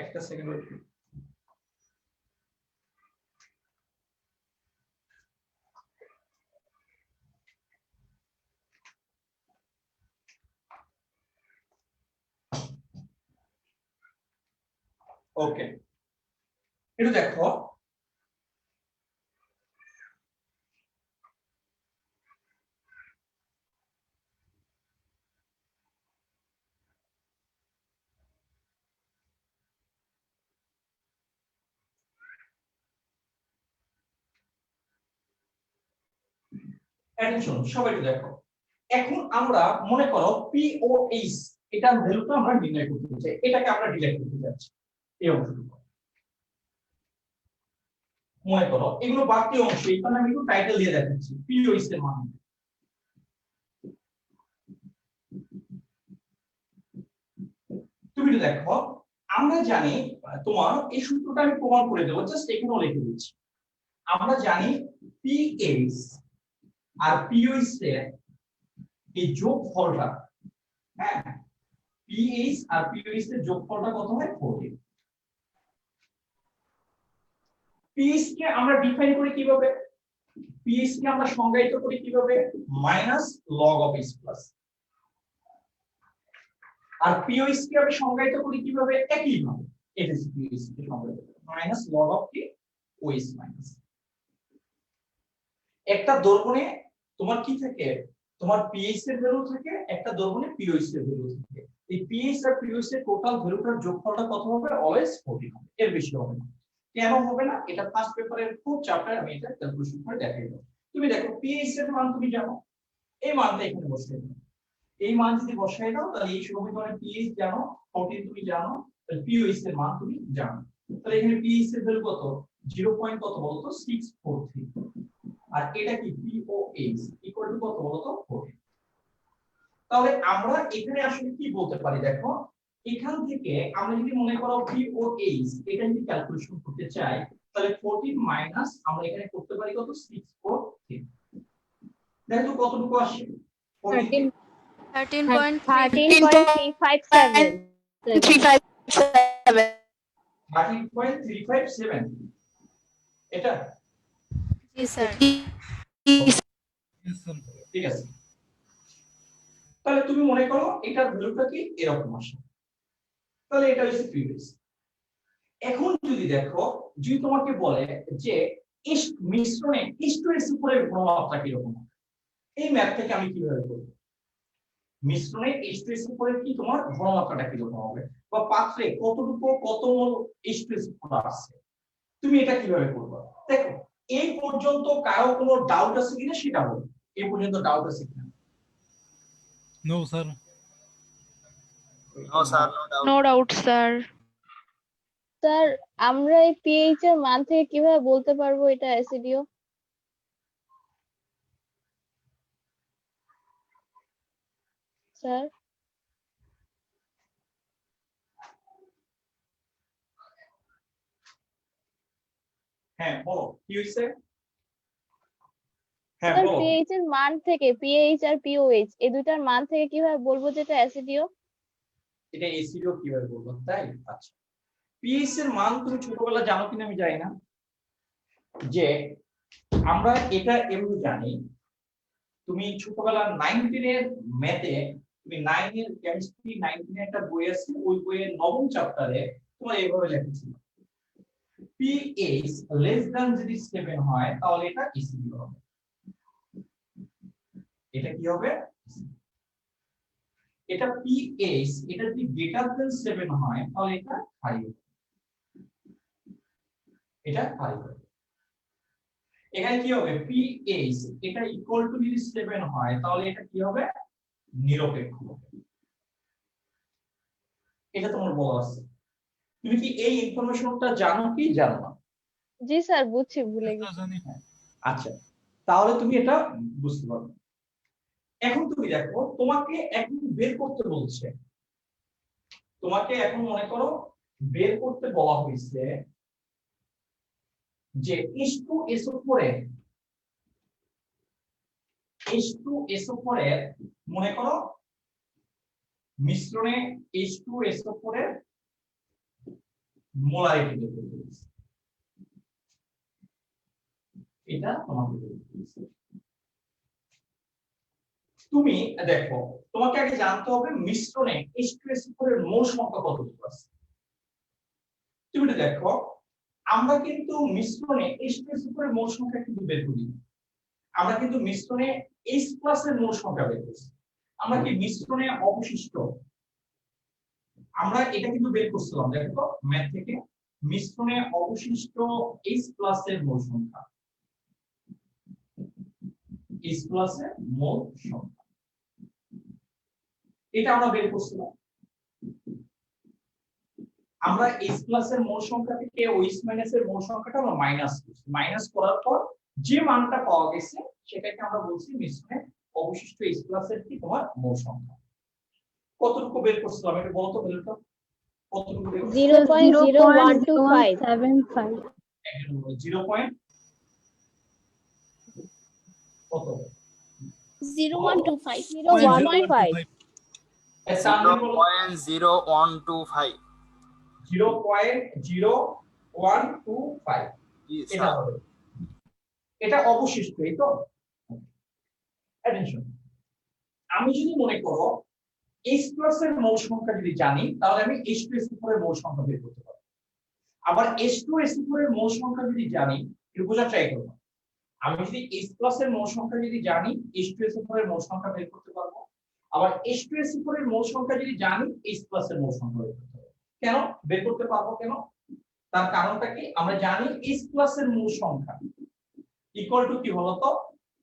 একটা সেকেন্ড ওয়েট ওকে একটু দেখো অ্যাটেনশন সবাই একটু দেখো এখন আমরা মনে করো পিওএইচ এটার ভ্যালুটা আমরা নির্ণয় করতে চাই এটাকে আমরা ডিরাইভ করতে যাচ্ছি এই অংশটুকু মনে করো এগুলো বাকি অংশ এখানে আমি একটু টাইটেল দিয়ে দেখাচ্ছি পিওএইচ এর মান তুমি একটু দেখো আমরা জানি তোমার এই সূত্রটা আমি প্রমাণ করে দেবো জাস্ট এখানেও লিখে দিচ্ছি আমরা জানি পিএইচ আর পিওএইচ এর এই যোগফলটা হ্যাঁ পিএইচ আর পিওএইচ এর যোগফলটা কত হয় 40 পিএইচ কে আমরা ডিফাইন করি কিভাবে পিএইচ কে আমরা সংজ্ঞায়িত করি কিভাবে minus log of s plus আর পিওএইচ কে আমি সংজ্ঞায়িত করি কিভাবে একই ভাবে এটা হচ্ছে পিওএইচ কে সংজ্ঞায়িত করি মাইনাস লগ অফ কি ওএস মাইনাস একটা দর্পণে তোমার কি থাকে তোমার পিএইচ এর ভ্যালু থাকে একটা দর্পণে পিওএইচ এর ভ্যালু থাকে এই পিএইচ আর পিওএইচ এর টোটাল ভ্যালুটার যোগফলটা কত হবে অলওয়েজ 40 হবে এর বেশি হবে না কেন হবে না এটা ফার্স্ট পেপারের খুব চ্যাপ্টার আমি এটা ক্যালকুলেশন করে দেখাই দেব তুমি দেখো পিএইচ এর মান তুমি জানো এই মানটা এখানে বসিয়ে দাও এই মান যদি বসাই দাও তাহলে এই সমীকরণে পিএইচ জানো 40 তুমি জানো তাহলে পিওএইচ এর মান তুমি জানো তাহলে এখানে পিএইচ এর ভ্যালু কত 0. কত বলতো 643 আর এটা কি পিওএইচ ইকুয়াল টু কত বলতো 40 তাহলে আমরা এখানে আসলে কি বলতে পারি দেখো এখান থেকে আমরা যদি মনে করো পিওএইচ এটা যদি ক্যালকুলেশন করতে চাই তাহলে 40 মাইনাস আমরা এখানে করতে পারি কত 643 দেখো কতটুকু আসে 13 13.357 13.357 13.357 এটা জি স্যার ঠিক আছে তাহলে তুমি মনে করো এটার ভ্যালুটা কি এরকম আসে তাহলে এটা হচ্ছে পিওএইচ এখন যদি দেখো যদি তোমাকে বলে যে মিশ্রণে স্টোরেজ উপরের ঘনমাত্রা কি রকম এই ম্যাথ থেকে আমি কিভাবে করব মিশ্রণে স্টোরেজ উপরের কি তোমার ঘনমাত্রাটা কি রকম হবে বা পাত্রে কতটুকু কত মোল স্টোরেজ আছে তুমি এটা কিভাবে করবে দেখো এই পর্যন্ত কারো কোনো ডাউট আছে কিনা সেটা বলো এই পর্যন্ত ডাউট আছে কিনা no sir no sir no doubt no doubt sir sir আমরা এই পিএইচ এর মান থেকে কিভাবে বলতে পারবো এটা অ্যাসিডিও স্যার হ্যাঁ বলো কি হইছে হ্যাঁ স্যার বলো। পিএইচ এর মান থেকে পিএইচ আর পিওএইচ এই দুইটার মান থেকে কিভাবে বলবো যেটা অ্যাসিডিও? এটা এসিডিও কিভাবে বলবো, তাই? আচ্ছা, পিএইচ এর মান তুমি ছোটবেলা জানো কিনা আমি জানি না, যে আমরা এটা এমনি জানি, তুমি ছোটবেলা 9 এর ম্যাথে, তুমি 9 এর কেমিস্ট্রি 9 এর একটা বই আছে, ওই বইয়ের নবম চ্যাপ্টারে তোমার এইভাবে লেখা ছিল, পিএইচ লেস দ্যান যদি 7 হয় তাহলে এটা এসিডিও হবে। এটা কি হবে? এটা পিএইচ, এটা যদি গ্রেটার দ্যান 7 হয় তাহলে এটা ক্ষারীয় হবে। এটা ক্ষারীয় হবে। এখানে কি হবে? পিএইচ এটা ইকুয়াল টু যদি 7 হয় তাহলে এটা কি হবে? নিরপেক্ষ হবে। এটা তোমার বলা আছে। তুমি কি এই ইনফরমেশনটা জানো কি জানো না? জি স্যার বুঝছি, ভুলে এটা গেছি। জানি। আচ্ছা, তাহলে তুমি এটা বুঝতে পারবে। এখন তুমি দেখো, তোমাকে এখন বের করতে বলছে, তোমাকে এখন মনে করো বের করতে বলা হয়েছে যে H2SO4 এর মনে করো মিশ্রণে H2SO4 এর মোলারিটি বের করতে বলছে। এটা তোমাকে বের করতে বলছে। তুমি দেখো, তোমাকে আগে জানতে হবে মিশ্রণে H2SO4 এর মোল সংখ্যা কতটুকু আছে। তুমি দেখো, আমরা কিন্তু মিশ্রণে H2SO4 এর মোল সংখ্যা কিন্তু বের করি, আমরা কিন্তু মিশ্রণে H+ এর মোল সংখ্যা বের করছি। আমরা কি মিশ্রণে অবশিষ্ট, আমরা এটা কিন্তু বের করছিলাম, দেখো ম্যাথ থেকে, মিশ্রণে অবশিষ্ট H+ এর মোল সংখ্যা, H+ এর মোল সংখ্যা, এটা আমরা বের করছিলাম। আমরা H+ এর মোল সংখ্যা থেকে OH- এর মোল সংখ্যাটা আমরা মাইনাস করছি, মাইনাস করার পর যে মানটা পাওয়া গেছে সেটাকে আমরা বলছি মিশ্রণে অবশিষ্ট H+ এর কি তোমার মোল সংখ্যা। কতটুকু বের করছিলাম এটা বলতো, বেরটা কতটুকু বের করছিলাম? 0.0125 0. কত? 0125 0.125 0.0125 0.0125 জি এটা স্যার। হবে, এটা অবশিষ্ট, এই তো। অ্যাটেনশন, আমি যদি মনে করো H+ এর মোল সংখ্যা যদি জানি তাহলে আমি H2SO4 এর মোল সংখ্যা বের করতে পারবো। আবার H2SO4 এর মোল সংখ্যা যদি জানি, একটু বোঝার ট্রাই করব, আমি যদি H+ এর মোল সংখ্যা যদি জানি H2SO4 এর মোল সংখ্যা বের করতে পারবো। আবার H2SO4 এর মোল সংখ্যা যদি জানি H+ এর মোল সংখ্যা বের করতে পারবো। কেন বের করতে পারবো? কেন? তার কারণটা কি? আমরা জানি H+ এর মোল সংখ্যা ইকুয়াল টু কি বলতো,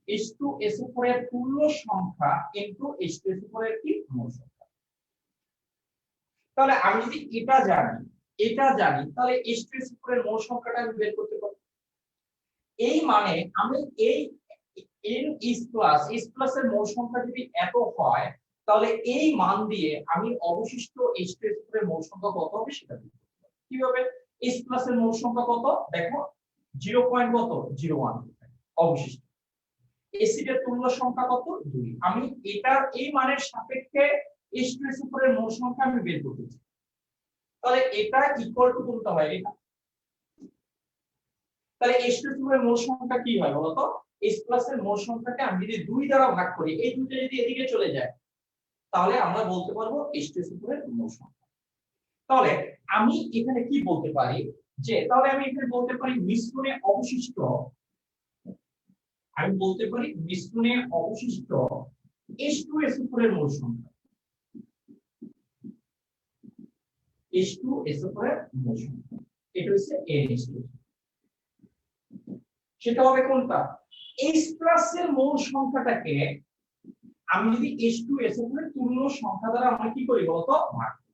H2SO4 এর তুল্য সংখ্যা ইনটু H2SO4 এর কি মোল সংখ্যা। তাহলে আমি যদি এটা জানি তাহলে H2SO4 এর মোল সংখ্যাটা আমি বের করতে পারবো। এই মানে আমি এই H+ এর মোল সংখ্যা যদি এত হয় তাহলে এই মান দিয়ে আমি অবশিষ্ট H2SO4 এর মোল সংখ্যা কত হবে সেটা বের করতে পারবো। কিভাবে? H+ এর মোল সংখ্যা কত দেখো, 0.01 অবশিষ্ট। এসিড এর তুল্য সংখ্যা কত? 2। আমি এটার এই মানের সাপেক্ষে H2SO4 এর মোল সংখ্যা আমি বের করতে চাই, তাহলে এটা ইকুয়াল টু কোনটা হয়? এটা। তাহলে H2SO4 এর মোল সংখ্যা কি হয় বলতো? H+ এর মোল সংখ্যাকে আমি যদি 2 দ্বারা ভাগ করি, এই দুইটা যদি এদিকে চলে যায় তাহলে আমরা বলতে পারবো H2SO4 এর মোল সংখ্যা। তাহলে আমি এখানে কি বলতে পারি, যে তাহলে আমি এখানে বলতে পারি মিশ্রণে অবশিষ্ট, আমি বলতে পারি মিশ্রণে অবশিষ্ট H2SO4 এর মোল সংখ্যা, H2SO4 এর মোল সংখ্যা, এটা হচ্ছে NH2। সেটা হবে কোনটা? H+ এর মোল সংখ্যাটাকে আমি যদি H2SO4 এর তুল্য সংখ্যা দ্বারা আমরা কি করি বলতো, ভাগ করি।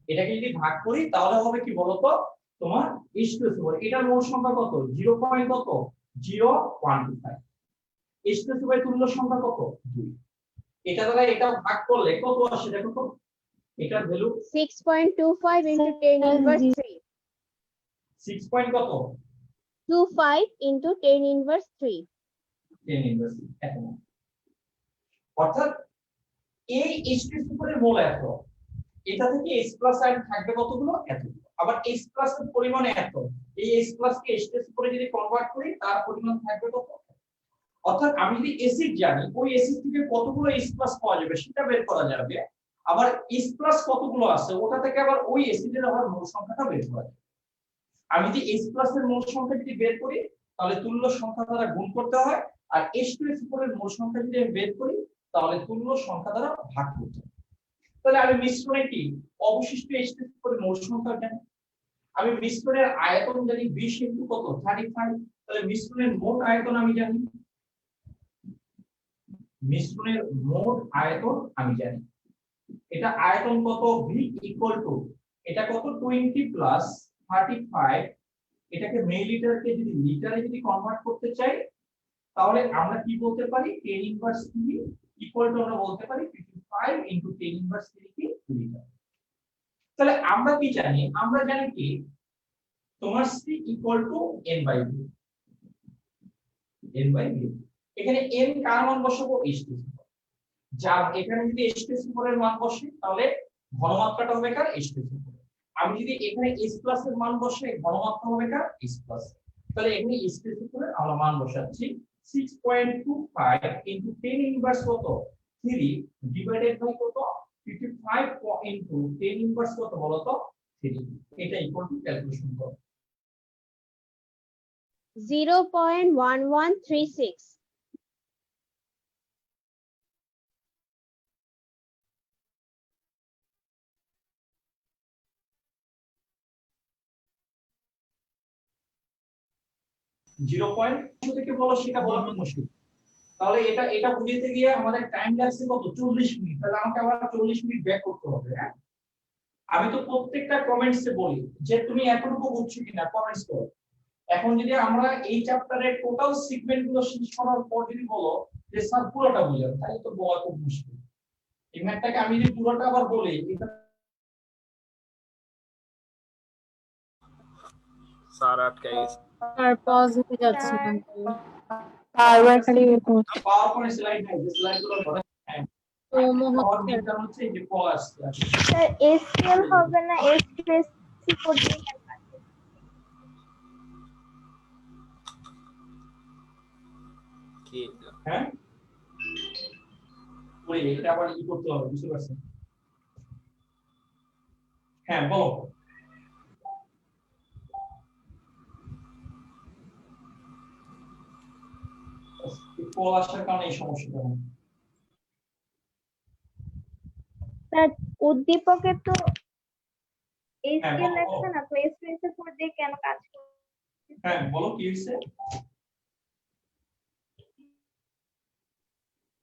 এটাকে যদি ভাগ করি তাহলে হবে কি বলতো, তোমার H2SO4 এটার মোল সংখ্যা কত? 0.0125। H2SO4 এর তুল্য সংখ্যা কত? 2। এটা দ্বারা এটা ভাগ করলে কত আসে দেখো তো, এটার ভ্যালু 6.25 into 10 inverse 3 6 পয়েন্ট কত? 0.25 into 10 inverse 3. 10 ইনভার্স এত মোল। অর্থাৎ এই H2SO4 এর মোল এত, এটা থেকে H প্লাস আয়ন থাকবে কতগুলো? এতগুলো। আবার H প্লাস এর পরিমাণ এত, এই H প্লাস কে H2SO4 এ যদি কনভার্ট করি তার পরিমাণ থাকবে কত? অর্থাৎ আমি যদি অ্যাসিড জানি, ওই অ্যাসিড থেকে কতগুলো H প্লাস পাওয়া যাবে সেটা বের করা যাবে। আবার H প্লাস কতগুলো আছে ওটা থেকে আবার ওই অ্যাসিডের আবার মোল সংখ্যাটা বের করা যাবে। আমি যদি H প্লাস এর মোল সংখ্যা যদি বের করি তাহলে তুল্য সংখ্যা দ্বারা গুণ করতে হয়, আর H2SO4 এর মোল সংখ্যা যদি আমি বের করি তাহলে তুল্য সংখ্যা দ্বারা ভাগ করতে হয়। তাহলে আমি মিশ্রণে কি অবশিষ্ট H2SO4 এর মোল সংখ্যা জানি, আমি মিশ্রণের আয়তন জানি 20 ইনটু কত 35, তাহলে মিশ্রণের মোট আয়তন আমি জানি, মিশ্রণের মোট আয়তন আমি জানি, এটা আয়তন কত V ইকুয়াল টু এটা কত 20 প্লাস 35, এটাকে মিলিলিটারকে যদি লিটারে যদি কনভার্ট করতে চাই তাহলে আমরা কি বলতে পারি 10 ইনভার্স 3 ইকুয়াল টু আমরা বলতে পারি 55 ইনটু 10 ইনভার্স 3 কি লিটার। তাহলে আমরা কি জানি, আমরা জানি কি তোমার C equal two n/v, n/v এখানে n কার মান বসাবো H2SO4, যা এখানে যদি H2SO4 এর মান বসে তাহলে ঘনমাত্রাটা হবে কার H2SO4, আমি যদি এখানে H প্লাস এর মান বসাই ঘনমাত্রা হবে কার H প্লাস, তাহলে এখানে H2SO4 এর আমরা মান বসাচ্ছি 6.25 ইনটু 10 ইনভার্স কত 3 ডিভাইডেড বাই কত 55 ইনটু 10 ইনভার্স কত বলো তো 3, এটা ইকুয়াল টু ক্যালকুলেশন করো 0.1136. জিরো পয়েন্ট থেকে বলো সেটা বলা খুব মুশকিল, তাহলে এটা এটা বুঝতে গিয়ে আমাদের টাইম লাগছে কত 40 মিনিট, তাহলে আমাকে আবার 40 মিনিট ব্যাক করতে হবে। হ্যাঁ, আমি তো প্রত্যেকটা কমেন্টসে বলি যে তুমি এতটুকু বুঝছো কিনা কমেন্টস করো। এখন যদি আমরা এই চ্যাপ্টারের টোটাল সেগমেন্ট গুলো শেষ করার পর যদি বলো যে স্যার পুরোটা বুঝান, তাই তো বলা খুব মুশকিল। এই ম্যাথটাকে আমি যদি পুরোটা আবার বলি এটা স্যার আটকে গেছে। আর পজ হয়ে যাচ্ছে না। বারবার খালি পাওয়ার পয়েন্ট স্লাইড নাই, যে স্লাইডগুলো ধরে হ্যাঁ তো পাওয়ার পয়েন্টটা হচ্ছে এই যে কল আসছে। স্যার এসকিউএল হবে না, H2SO4 দিয়ে কি হ্যাঁ ওই এটা আবার ই করতে হবে, বুঝতে পারছেন? হ্যাঁ বলো। কল আসার কারণে এই সমস্যাটা হয়। স্যার উদ্দীপকে তো হ্যাঁ, এসকিউএল বলো, লেখা না, তো H2SO4 দিয়ে কেন কাজ করছে? হ্যাঁ বলো কি হয়েছে?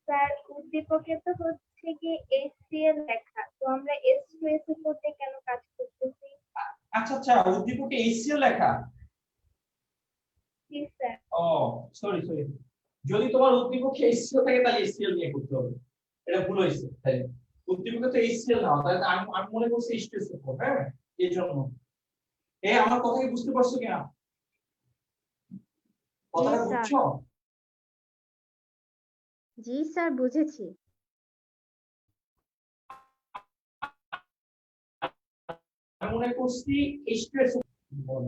স্যার উদ্দীপকে তো হচ্ছে কি HCl লেখা, তো আমরা H2SO4 দিয়ে কেন কাজ করতেছি? আচ্ছা আচ্ছা, উদ্দীপকে HCl লেখা। জি স্যার। ও সরি সরি, যদি তোমার উদ্দীপকে HCl থাকে তাহলে HCl নিয়ে করতে হবে, এটা ভুল হয়েছে। তাই উদ্দীপকে তো HCl না, তাহলে আমি মনে করছি H2SO4। হ্যাঁ এই জন্য আমার কথা কি বুঝতে পারছো কিনা? কথাটা স্যার। বুঝছো? জি স্যার বুঝেছি। আমি মনে করছি H2SO4।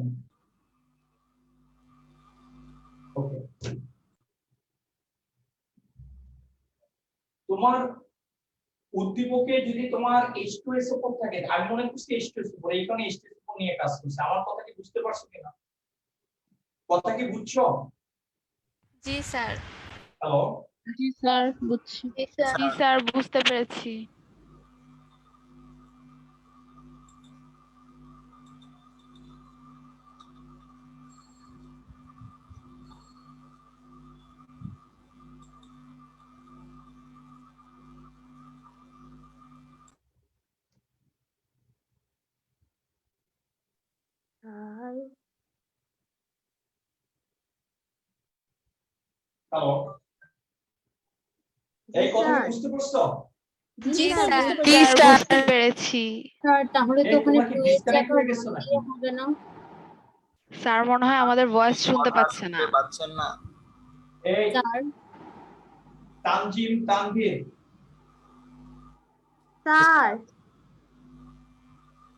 ওকে, তোমার উদ্দীপকে যদি তোমার H2SO4 থাকে, আমি মনে করছি H2SO4, এই কারণে H2SO4 নিয়ে কাজ করছে। আমার কথা কি বুঝতে পারছো কিনা? কথা কি বুঝছো? জি স্যার। হ্যালো, জি স্যার বুঝছি। জি স্যার। জি স্যার বুঝতে পেরেছি। হ্যালো, এই কথা কি বুঝতে পারছো? জি স্যার। জি স্যার বুঝতে পেরেছি। স্যার তাহলে তো এই ওখানে তোমরা কি পেজ ডিসকানেক্ট লেখা হয়ে গেছো নাকি? হবে না? স্যার মনে হয় আমাদের ভয়েস শুনতে কথা পাচ্ছে না। শুনতে পাচ্ছেন না? এই sir Tanzim, Tanvir, sir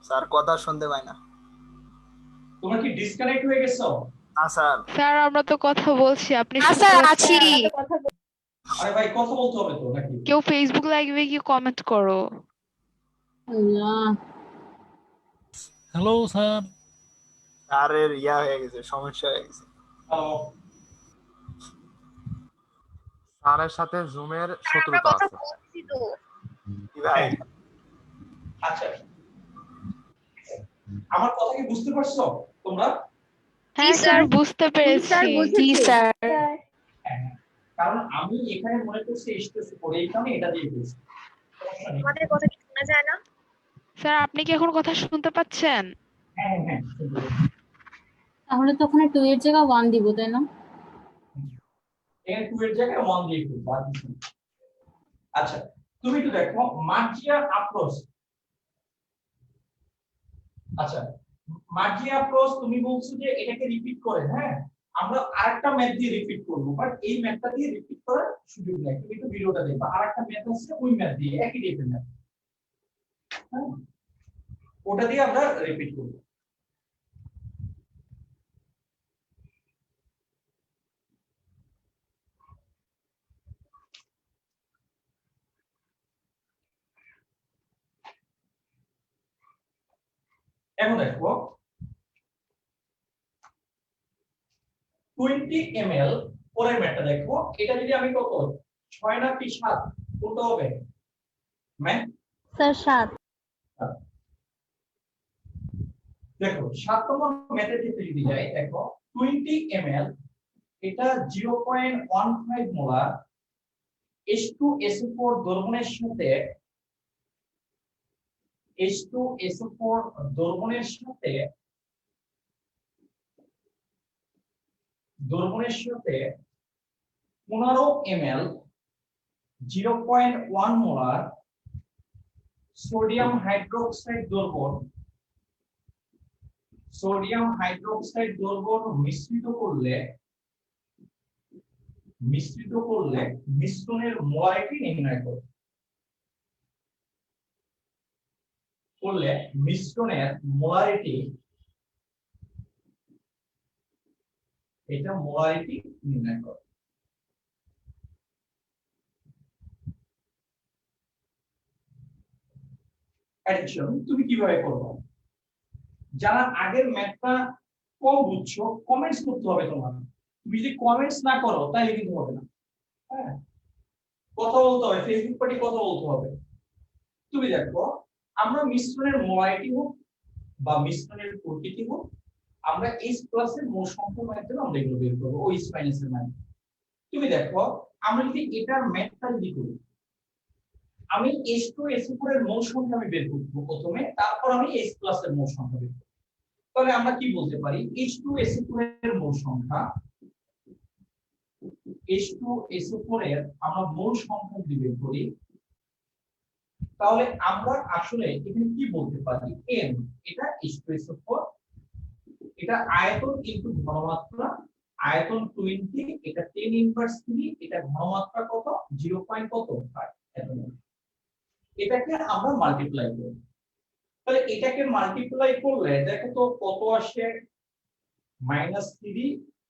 sir কথা শুনতে পাই না। তোমরা কি ডিসকানেক্ট হয়ে গেছো? না স্যার। স্যার আমরা তো কথা বলছি, আপনি হ্যাঁ শুনতে স্যার পাচ্ছেন? আছি। আমাদের কথা আরে ভাই কথা বলতে হবে তো নাকি? কেউ ফেসবুক লাইভে গিয়ে কমেন্ট করো। আল্লাহ হ্যালো স্যার। স্যারের ইয়া হয়ে গেছে, সমস্যা হয়ে গেছে। স্যারের সাথে জুমের আমরা শত্রুতা কথা আছে। বলছি তো। কি ভাই? আচ্ছা, আমার কথা কি বুঝতে পারছো তোমরা? হ্যাঁ স্যার বুঝতে পেরেছি। জি স্যার। হ্যাঁ, হ্যাঁ। কারণ আমি এখানে মনে করছি স্ট্রেস করে এই কারণে এটা দিয়ে দিয়েছি। সমস্যা নেই। আমাদের কথা কি শোনা যায় না? স্যার আপনি কি এখন কথা শুনতে পাচ্ছেন? হ্যাঁ হ্যাঁ শুনতে পাচ্ছি। তাহলে তো ওখানে 2 এর জায়গায় 1 দিব তাই না? এখানে 2 এর জায়গায় 1 দিয়ে দিই, বাদ দিচ্ছি। আচ্ছা, তুমি একটু দেখো মার্জিয়া অ্যাপ্রোচ। আচ্ছা, মার্জিয়া অ্যাপ্রোচ তুমি বলছো যে এটাকে রিপিট করে, হ্যাঁ আমরা আরেকটা ম্যাথ দিয়ে রিপিট করব, বাট এই ম্যাথটা দিয়ে রিপিট করার সুযোগ নেই। তুমি একটু ভিডিওটা দেখবা, আরেকটা ম্যাথ আছে ওই ম্যাথ দিয়ে একই টাইপের ম্যাথ, হ্যাঁ ওটা দিয়ে আমরা রিপিট করব। এখন দেখো 20 ml পরের ম্যাথটা দেখো, এটা যদি আমি কত 6 না কি 7 কোনটা হবে ম্যাথ? স্যার 7। দেখো 7 নম্বর ম্যাথের ক্ষেত্রে যদি যাই, দেখো 20 ml এটা 0.15 মোলার H2SO4 দ্রবণের সাথে H2SO4 দ্রবণের সাথে 15 ml 0.1 মোলার সোডিয়াম হাইড্রোক্সাইড দ্রবণ মিশ্রিত করলে মিশ্রণের মোলারিটি নির্ণয় করলে মিশ্রণের মোলারিটি নির্ণয় করো। অ্যাডিশন তুমি কিভাবে করবে? যারা আগের ম্যাথটা কম বুঝছো কমেন্টস করতে হবে তোমার। তুমি যদি কমেন্টস না করো তাহলে কিন্তু হবে না। হ্যাঁ কথা বলতে হবে, ফেসবুক পার্টি কথা বলতে হবে। তুমি দেখো আমরা মিশ্রণের মোলারিটি হোক বা মিশ্রণের প্রকৃতি হোক, আমরা H প্লাস এর মোল সংখ্যার মাধ্যমে আমরা এগুলো বের করবো, OH মাইনাস এর মাধ্যমে। তুমি দেখো আমরা যদি এটার ম্যাথটা যদি করি, আমি H2SO4 এর মোল সংখ্যা আমি বের করব প্রথমে, তারপর আমি H প্লাস এর মোল সংখ্যা বের করব। তাহলে আমরা কি বলতে পারি? H2SO4 এর মোল সংখ্যা, H2SO4 এর আমরা মোল সংখ্যা যদি বের করি, তাহলে আমরা আসলে এখানে কি বলতে পারি? n, এটা H2SO4, এটা আয়তন ইনটু ঘনমাত্রা, আয়তন 20, এটা 10 ইনভার্স 3, এটা ঘনমাত্রা কত 0.5 এটাকে আমরা মাল্টিপ্লাই করব। তাহলে এটাকে মাল্টিপ্লাই করলে দেখো তো কত আসে, -3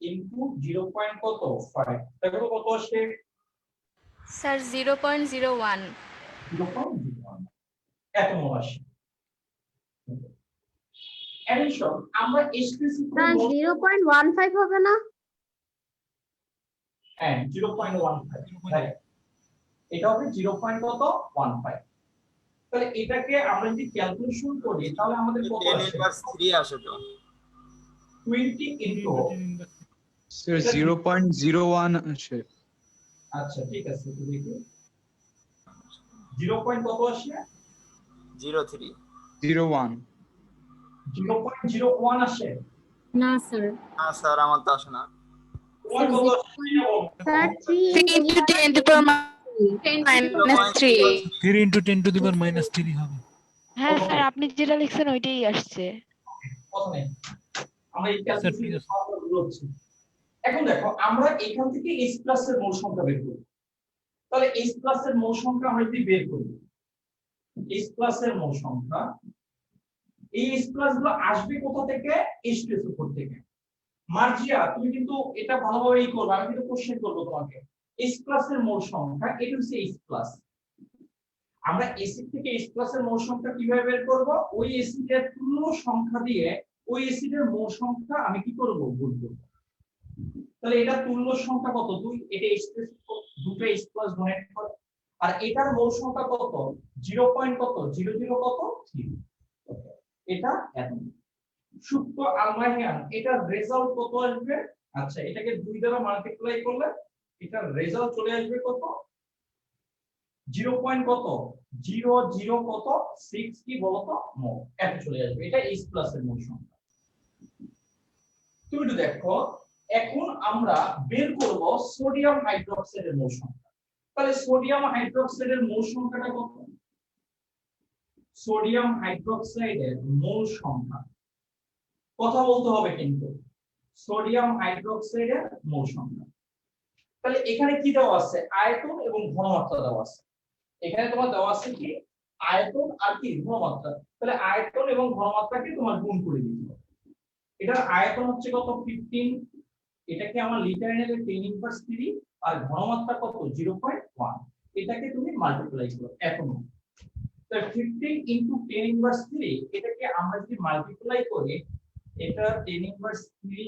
ইনটু 0.5, দেখো তো কত আসে, স্যার 0.01। 0.01 এত মোল আসে। অ্যাডিশন আমরা H2SO4 না 0.15 হবে না? হ্যাঁ 0.15, রাইট, এটা হবে 0.15। তাহলে এটাকে আমরা যদি ক্যালকুলেশন করি তাহলে আমাদের কত 10 আসে? ইনভার্স 3 আসে তো। 20 ইনটু, স্যার 0.01 আছে। আচ্ছা ঠিক আছে একটু দেখি 0. কত আসে? 03 01 0.01 আসে না স্যার। না স্যার আমার তো আসে না। তোমার কত আসে এটা বলো। Sir 3 into 10 to the power minus 3। 3 into 10 to the power minus 3 হবে। হ্যাঁ স্যার আপনি যেটা লিখছেন ওইটাই আসছে। কত নেই আমরা এই Sir, ক্যালকুলেশন please. ফর্মুলাগুলো হচ্ছে। এখন দেখো আমরা এখান থেকে h প্লাস এর মোল সংখ্যা বের করব। তাহলে h প্লাস এর মোল সংখ্যা আমরা যদি বের করি, h প্লাস এর মোল সংখ্যা, এই h প্লাস গুলো আসবে কোথা থেকে? H2SO4 থেকে। মার্জিয়া তুমি কিন্তু এটা ভালোভাবেই করবে, আমি কিন্তু কোশ্চেন করব তোমাকে। h প্লাস এর মোল সংখ্যা এটা হচ্ছে h প্লাস। আমরা অ্যাসিড থেকে H প্লাস এর মোল সংখ্যা কিভাবে বের করব? ওই অ্যাসিডের তুল্য সংখ্যা দিয়ে ওই অ্যাসিডের মোল সংখ্যা আমি কি করব? গুণ করব। তাহলে এটা তুল্য সংখ্যা কত? 2, এটা দুটো H প্লাস ডোনেট করে। আর এটার মোল সংখ্যা কত? 0. কত? 00 কত? 3। এটা এত। সুপ্ত আলমাহিয়ান এটার রেজাল্ট কত আসবে? আচ্ছা, এটাকে 2 দ্বারা মাল্টিপ্লাই করলে এটার রেজাল্ট চলে আসবে কত? 0. কত? 00 কত? 6 কি বলতো? মোল। এত চলে আসবে। এটা H প্লাস এর মোল সংখ্যা। তুমি একটু দেখো, এখন আমরা বের করব সোডিয়াম হাইড্রোক্সাইডের মোল সংখ্যা। তাহলে সোডিয়াম হাইড্রোক্সাইডের মোল সংখ্যাটা কত? সোডিয়াম হাইড্রোক্সাইডের মোল সংখ্যা কথা বলতে হবে কিন্তু। সোডিয়াম হাইড্রোক্সাইডের মোল সংখ্যা। তাহলে এখানে কি দেওয়া আছে? আয়তন এবং ঘনমাত্রা দেওয়া আছে। এখানে তোমার দেওয়া আছে কি? আয়তন আর কি? ঘনমাত্রা। তাহলে আয়তন এবং ঘনমাত্রাকে তোমার গুণ করে দিতে হবে। এটার আয়তন হচ্ছে কত? 15। এটাকে আমার লিটারে নেবে 10⁻³ আর ঘনমাত্রা কত? 0.1। এটাকে তুমি মাল্টিপ্লাই করো এখন। তাহলে 15 × 10⁻³ এটাকে আমরা যদি মাল্টিপ্লাই করি, এটা 10⁻³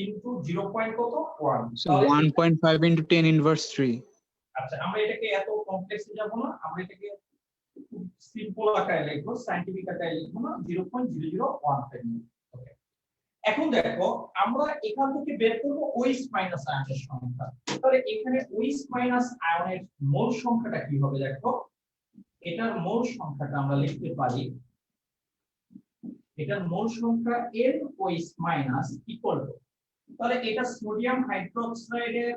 ইনটু 0.1। So 1.5 into 10 inverse 3. আচ্ছা, আমরা এটাকে এত কমপ্লেক্সে যাব না, আমরা এটাকে সিম্পল আকারে লিখব, সায়েন্টিফিক আকারে লিখব না, 0.0015। ওকে, এখন দেখো আমরা এখান থেকে বের করব OH মাইনাস আয়নের সংখ্যা। তাহলে এখানে OH মাইনাস আয়নের মোল সংখ্যাটা কি হবে? দেখো, এটার মোল সংখ্যাটা আমরা লিখতে পারি, এটার মোল সংখ্যা NOH মাইনাস ইকুয়াল টু, তাহলে এটা সোডিয়াম হাইড্রোক্সাইডের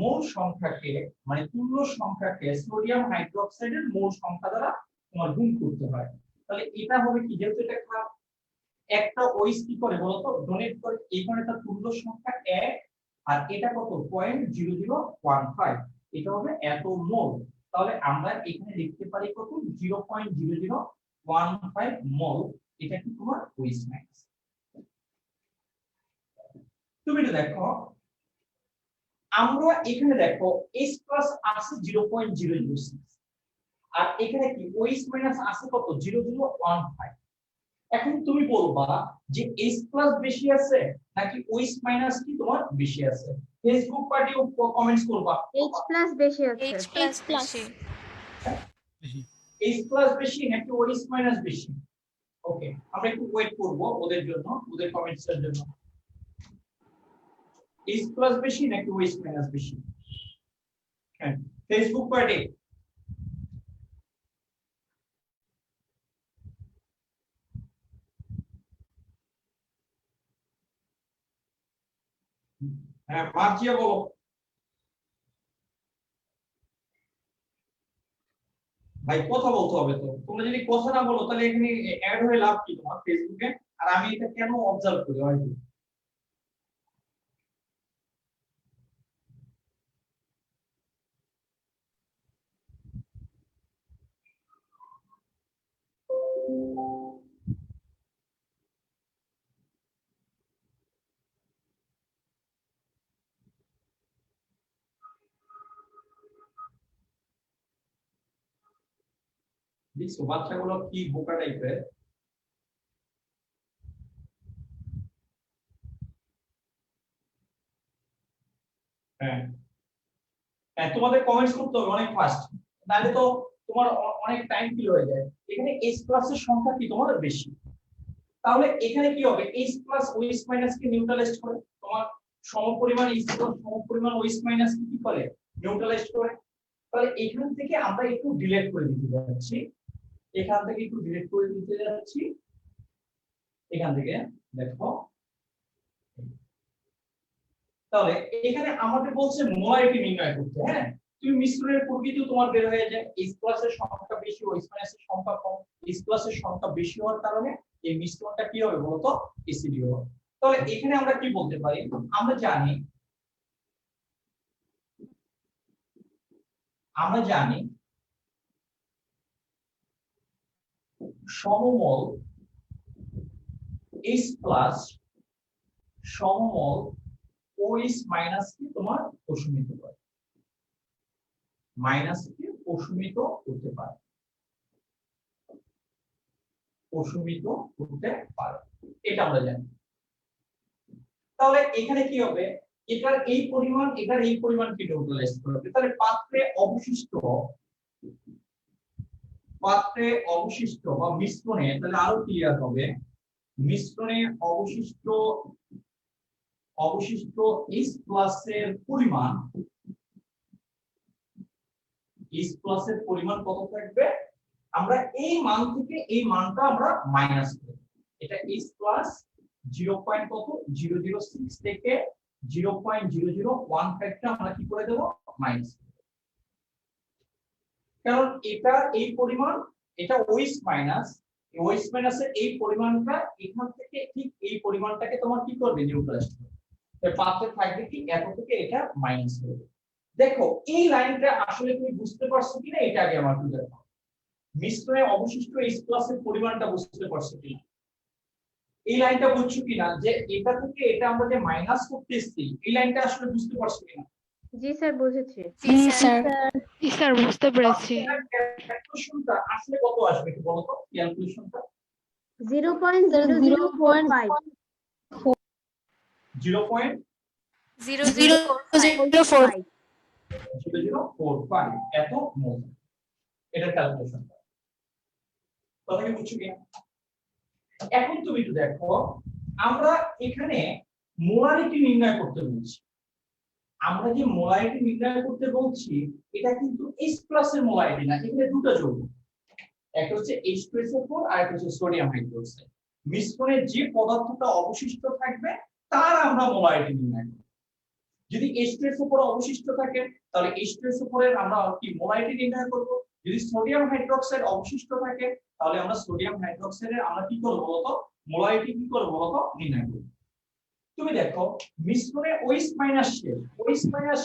মোল সংখ্যাকে মানে তুল্য সংখ্যাকে সোডিয়াম হাইড্রোক্সাইডের মোল সংখ্যা দ্বারা তোমার গুণ করতে হয়। তাহলে এটা হবে কি? যেহেতু এটা খারাপ, একটা OH কি করে বলতো? ডোনেট করে। এখানে তার তুল্য সংখ্যা 1 আর এটা কত? 0.0015। এটা হবে এত মোল। তাহলে আমরা এখানে লিখতে পারি কত? 0.0015 মোল। এটা কি তোমার OH মাইনাস। তুমি এটা দেখো, আমরা এখানে দেখো H প্লাস আছে 0.006 আর এখানে কি OH মাইনাস আছে কত? 0.015। এখন তুমি বলবা যে H প্লাস বেশি আছে নাকি OH মাইনাস কি তোমার বেশি আছে? ফেসবুক পার্টি কমেন্টস করবা। H প্লাস বেশি আছে। H plus plus। বেশি। H প্লাস বেশি নাকি OH মাইনাস বেশি? ওকে, আমরা একটু ওয়েট করব ওদের জন্য, ওদের কমেন্টস এর জন্য। H প্লাস বেশি নাকি OH মাইনাস বেশি? হ্যাঁ, ফেসবুক পার্টি। হ্যাঁ, মার্জিয়া বলো। ভাই কথা বলতে হবে তো, তোমরা যদি কথা না বলো তাহলে এখানে অ্যাড হয়ে লাভ কি তোমার ফেসবুকে? আর আমি এটা কেন অবজার্ভ করি হয়তো। দেখছো বাচ্চাগুলো কি বোকা টাইপের। হ্যাঁ হ্যাঁ, তোমাদের কমেন্টস করতে হবে অনেক ফাস্ট, নাহলে তো তোমার অনেক টাইম কিল হয়ে যায়। এখানে H প্লাস এর সংখ্যা কি তোমার বেশি, তাহলে এখানে কি হবে? H প্লাস OH মাইনাস কে নিউট্রালাইজ করে, তোমার সমপরিমাণ H প্লাস সমপরিমাণ OH মাইনাস কি করে? নিউট্রালাইজ করে। তাহলে এখান থেকে আমরা একটু ডিলিট করে দিতে যাচ্ছি, এখান থেকে একটু ডিলিট করে দিতে যাচ্ছি, এখান থেকে দেখো। তাহলে এখানে আমাদের বলছে মোলারিটি নির্ণয় করতে। হ্যাঁ, তুমি মিশ্রণের প্রকৃতি তোমার বের হয়ে যায়, H প্লাস এর সংখ্যা বেশি, OH মাইনাস এর সংখ্যা কম। H প্লাস এর সংখ্যা বেশি হওয়ার কারণে এই মিশ্রণটা কি হবে বলতো এসিডিও হবে। তাহলে এখানে আমরা কি বলতে পারি, আমরা জানি সমমল H প্লাস সমমল OH মাইনাস কি তোমার অসীমিত করে, মাইনাস কি অসীমিত করতে পারে, অসীমিত করতে পারে, এটা আমরা জানি। তাহলে এখানে কি হবে, এটার এই পরিমাণ কি নিউট্রালাইজ করবে। তাহলে পাত্রে অবশিষ্ট বা মিশ্রণে, তাহলে আরো ক্লিয়ার হবে, মিশ্রণে অবশিষ্ট H প্লাসের পরিমাণ কত থাকবে, আমরা এই মান থেকে এই মানটা আমরা মাইনাস করব। এটা H প্লাস 0.006 থেকে 0.0015 টা আমরা কি করে দেব, মাইনাস। কারণ এটা এই পরিমাণ, এটা OH মাইনাসের এই পরিমাণটা এখান থেকে ঠিক এই পরিমাণটাকে তোমার কি করবে, নিউট্রালাইজ করবে। তাই পাত্রে থাকবে কি এত থেকে এটা মাইনাস করবে। দেখো এই লাইনটা আসলে তুমি বুঝতে পারছো কিনা, এটা আগে আমার একটু দেখো। মিশ্রণে অবশিষ্ট H প্লাসের পরিমাণটা বুঝতে পারছো কিনা, এই লাইনটা বুঝছো কিনা, যে এটা থেকে এটা আমরা যে মাইনাস করতেছি, এই লাইনটা আসলে বুঝতে পারছো কিনা? জি স্যার বুঝেছি। জি স্যার। জি স্যার বুঝতে পেরেছি। ক্যালকুলেশনটা আসলে কত আসবে একটু বলো তো, ক্যালকুলেশনটা 0.0045 0.0045 এত মোল, এটা ক্যালকুলেশনটা। কথা কি বুঝছো কিনা? এখন তুমি একটু দেখো, আমরা এখানে মোলারিটি নির্ণয় করতে বলছি। আমরা যে মোলারিটি নির্ণয় করতে বলছি, এটা কিন্তু H প্লাসের মোলারিটি না, এখানে দুটো যৌগ, একটা হচ্ছে H2SO4 আর একটা হচ্ছে সোডিয়াম হাইড্রোক্সাইড। মিশ্রণে যে পদার্থটা অবশিষ্ট থাকবে তার আমরা মোলারিটি নির্ণয় করব। যদি H2SO4 অবশিষ্ট থাকে তাহলে H2SO4 এর আমরা কি মোলারিটি নির্ণয় করব। যদি সোডিয়াম হাইড্রোক্সাইড অবশিষ্ট থাকে তাহলে আমরা সোডিয়াম হাইড্রোক্সাইডের আমরা কি করব বলতো, মোলারিটি কি করব বলতো, নির্ণয় করব। তুমি দেখো মিশ্রণে OH মাইনাস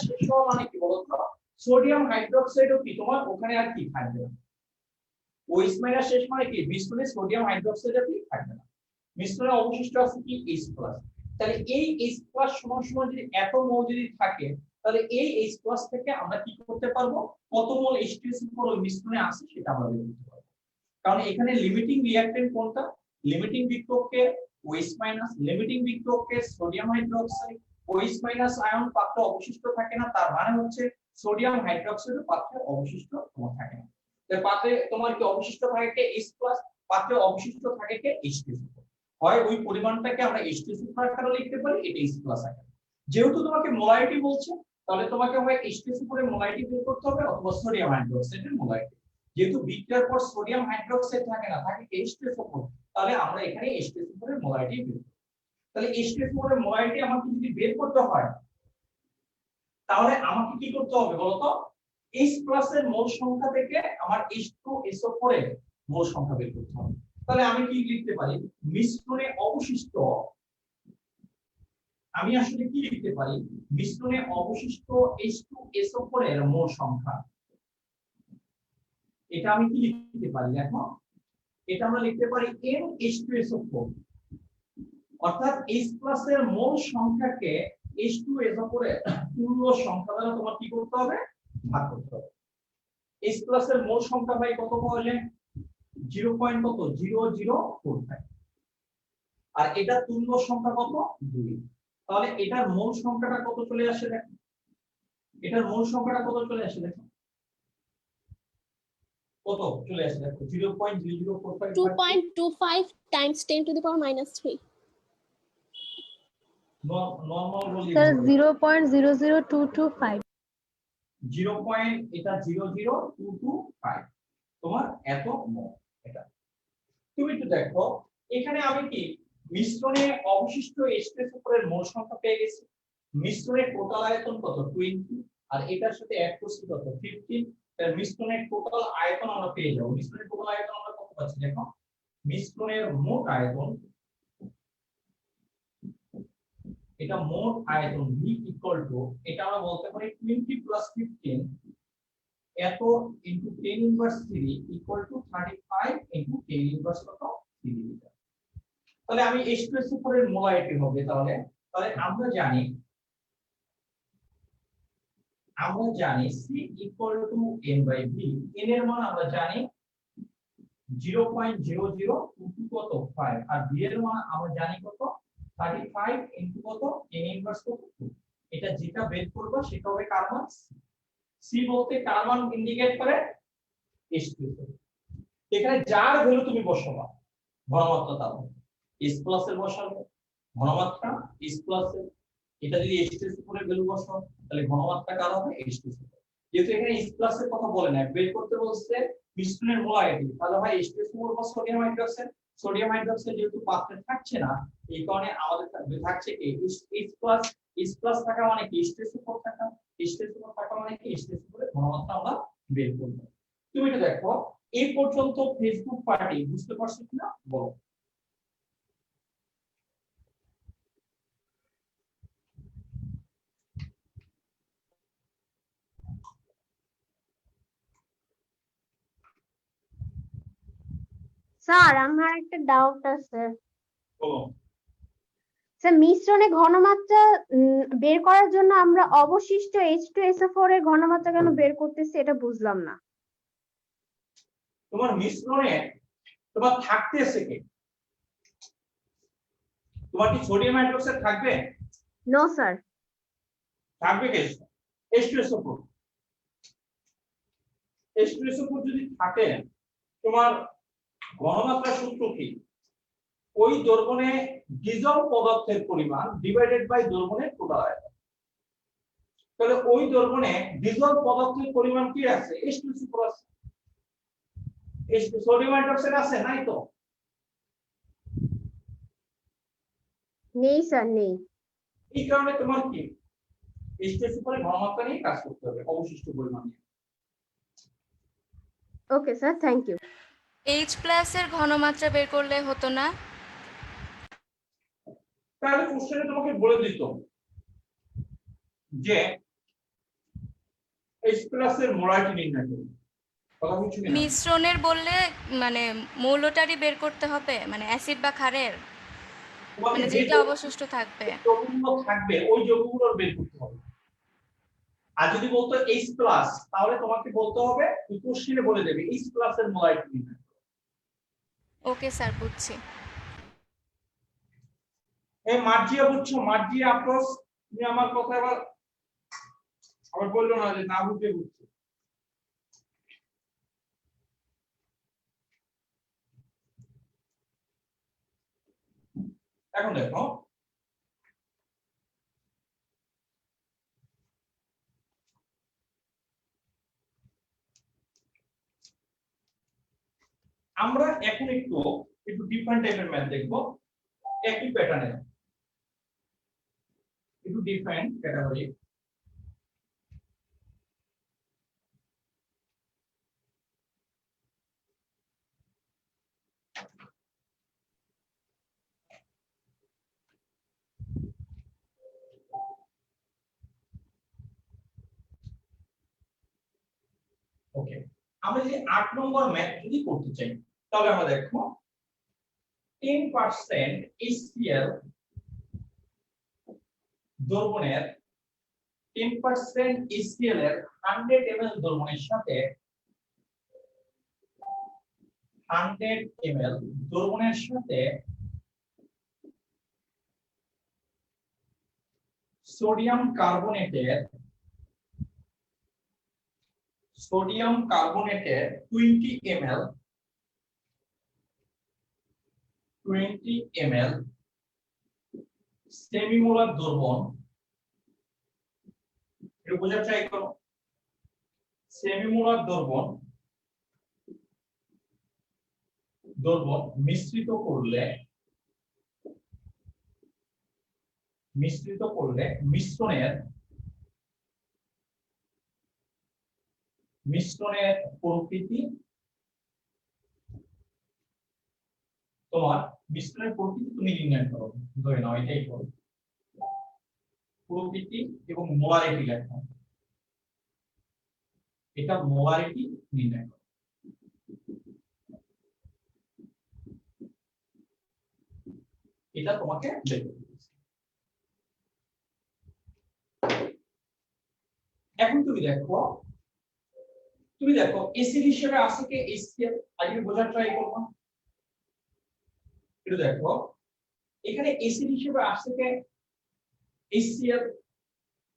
শেষ হওয়া মানে কি বলতো, সোডিয়াম হাইড্রোক্সাইডও কি তোমার ওখানে আর কি থাকবে না। OH মাইনাস শেষ মানে কি, মিশ্রণে সোডিয়াম হাইড্রোক্সাইড আর কি থাকবে না, মিশ্রণে অবশিষ্ট আছে কি H প্লাস। তাহলে এই H প্লাস সমান যদি এত মোল যদি থাকে, তাহলে এই H প্লাস থেকে আমরা কি করতে পারবো, কত মোল H2SO4 ওই মিশ্রণে আছে সেটা আমরা বের করতে পারবো। কারণ এখানে লিমিটিং রিঅ্যাকট্যান্ট কোনটা, লিমিটিং বিক্রিয়ককে OH মাইনাস, লিমিটিং বিক্রিয়ককে sodium hydroxide, OH minus ion পাত্রে অবশিষ্ট থাকে না, তার মানে হচ্ছে সোডিয়াম হাইড্রোক্সাইড পাত্রে অবশিষ্ট তোমার থাকে না। তাই পাত্রে তোমার কি অবশিষ্ট থাকে কে H প্লাস, পাত্রে অবশিষ্ট থাকে কে H2SO4। হয় ওই পরিমাণটাকে আমরা H2SO4 আকারে লিখতে পারি, এটা H প্লাস আকারে। যেহেতু তোমাকে মোলারিটি বলছে, তাহলে তোমাকে হয় H2SO4 এর মোলারিটি বের করতে হবে অথবা সোডিয়াম হাইড্রোক্সাইডের মোলারিটি। যেহেতু বিক্রিয়ার পর সোডিয়াম হাইড্রোক্সাইড থাকে না, থাকে H2SO4, তাহলে আমরা এখানে H2SO4 এর মোলারিটি বের করব। তাহলে H2SO4 এর মোলারিটি আমাকে যদি বের করতে হয়, তাহলে আমাকে কি করতে হবে বলতো, H প্লাস এর মোল সংখ্যা থেকে আমার H2SO4 এর মোল সংখ্যা বের করতে হবে। তাহলে আমি কি লিখতে পারি, মিশ্রণে অবশিষ্ট, আমি আসলে কি লিখতে পারি, মিশ্রণে অবশিষ্ট H2SO4 এর মোল সংখ্যা, এটা আমি কি লিখতে পারি দেখো, এটা আমরা লিখতে পারি NH2SO4, অর্থাৎ H প্লাস এর মোল সংখ্যাকে H2SO4 এর তুল্য সংখ্যা দ্বারা তোমার কি করতে হবে, ভাগ করতে হবে। H প্লাস এর মোল সংখ্যা ভাই কত পাওয়া যায়, 0.0045, আর এটা তুল্য সংখ্যা কত, 2। তাহলে এটার মোল সংখ্যাটা কত চলে আসে দেখো, এটার মোল সংখ্যাটা কত চলে আসে দেখো, কত চলে আসে দেখো, 0.0045, 2.25 times 10 to the power minus 3. Normal বলি স্যার 0.00225 এটা 0.0225 তোমার এত মোল। এটা তুমি একটু দেখো, এখানে আমি কি মিশ্রণে অবশিষ্ট H2SO4 এর মোল সংখ্যা পেয়ে গেছি, মিশ্রণের টোটাল আয়তন কত 20, আর এটার সাথে অ্যাড করছি কত 15, তার মিশ্রণের টোটাল আয়তন আমরা পেয়ে যাব। মিশ্রণের টোটাল আয়তন আমরা কত পাচ্ছি দেখো, মিশ্রণের মোট আয়তন, এটা মোট আয়তন V ইকুয়াল টু, এটা আমরা বলতে পারি 20 প্লাস 15 এত into 10 inverse 3 equal to 35 into 10 inverse কত 3 লিটার। তাহলে আমি H2SO4 এর মোলারিটি হবে, তাহলে আমরা জানি C equal to N by V। N এর মান আমরা জানি 0.0022 কত 5, আর V এর মান আমরা জানি কত 35 ইনটু কত n ইনভার্স কত 2। এটা যেটা বের করব সেটা হবে কার মান, C বলতে কার মান ইন্ডিকেট করে H2SO4। এখানে যার ভ্যালু তুমি বসাবা ঘনমাত্রা দাও, S প্লাস এর বসাবে ঘনমাত্রা S প্লাস এর, এটা যদি H2SO4 এর ভ্যালু বসাও তাহলে ঘনমাত্রা কার হবে H2SO4। যেহেতু এখানে S প্লাস এর কথা বলে না, বের করতে বলছে মিশ্রণের মোলারিটি, তাহলে ভাই H2SO4 বা সোডিয়াম হাইড্রোক্সাইড, যেহেতু পাত্রে থাকছে না এই কারণে আমাদের থাকছে কি S প্লাস থাকা মানে কি H2SO4 থাকা, H2SO4 থাকা মানে কি H2SO4 এর ঘনমাত্রা আমরা বের করব। তুমি এটা দেখো এই পর্যন্ত ফেসবুক পার্টি বুঝতে পারছো কিনা বলো। স্যার আমার একটা ডাউট আছে। বলো। স্যার মিশ্রণে ঘনমাত্রা বের করার জন্য আমরা অবশিষ্ট H2SO4 এর ঘনমাত্রা কেন বের করতেছি এটা বুঝলাম না। তোমার মিশ্রণে তোমার থাকতেছে কি, তোমার কি সোডিয়াম হাইড্রোক্সাইড থাকবে? No sir. থাকবে কি H2SO4। H2SO4 যদি থাকে তোমার ঘনমাত্রা সূত্র কি, ওই দ্রবণে ডিজলভ পদার্থের পরিমাণ ডিভাইডেড বাই দ্রবণের টোটাল আয়তন। তাহলে ওই দ্রবণে ডিজলভ পদার্থের পরিমাণ কি আছে H2SO4 আছে, সোডিয়াম হাইড্রোক্সাইড আছে নাই তো? নেই স্যার নেই। এই কারণে তোমার কি H2SO4 এর ঘনমাত্রা নিয়ে কাজ করতে হবে অবশিষ্ট পরিমাণ নিয়ে। Okay sir, thank you. H plus এর ঘনমাত্রা বের করলে হতো না? তাহলে কোশ্চেনে তোমাকে বলে দিত যে H প্লাস এর মোলারিটি নির্ণয় করো, কথা বুঝছো কিনা? মিশ্রণের বললে মানে মৌলটারই বের করতে হবে, মানে অ্যাসিড বা ক্ষারের, তোমাকে মানে যে যেটা অবশিষ্ট থাকবে যৌগগুলো থাকবে ওই যৌগগুলোর বের করতে হবে। আর যদি বলতো H প্লাস তাহলে তোমাকে বলতে হবে, কোশ্চেনে বলে দেবে H প্লাস এর মোলারিটি নির্ণয় করো। ওকে স্যার, বুঝছি। এই মার্জিয়া বুঝছো, মার্জিয়া আপ্রোচ, তুমি আমার কথা আবার বললো না যে না বুঝে বুঝছো। এখন দেখো আমরা এখন একটু ডিফারেন্ট টাইপের ম্যাথ দেখবো, একই প্যাটার্নে, একটু ডিফারেন্ট ক্যাটাগরি। ওকে, আমরা যদি 8 নম্বর ম্যাথ যদি করতে চাই তাহলে আমরা দেখো 10% HCl দ্রবণের 10% HCl এর 100 ml দ্রবণের সাথে 100 ml দ্রবণের সাথে সোডিয়াম কার্বনেটের 20 ml সেমিমোলার দ্রবণ, এটা বোঝার ট্রাই করো, সেমিমোলার দ্রবণ মিশ্রিত করলে মিশ্রণের প্রকৃতি তোমার মিশ্রণের প্রকৃতি তুমি নির্ণয় করো, ধরে নাও এটাই করো, প্রকৃতি এবং মোলারিটি লেখো, এটা মোলারিটি নির্ণয় করো। এটা তোমাকে বের করতে হবে। এখন তুমি দেখো এসিড হিসেবে আছে কি HCl, আগে বোঝার ট্রাই করবো। একটু দেখো এখানে এসিড হিসেবে আছে কি HCl,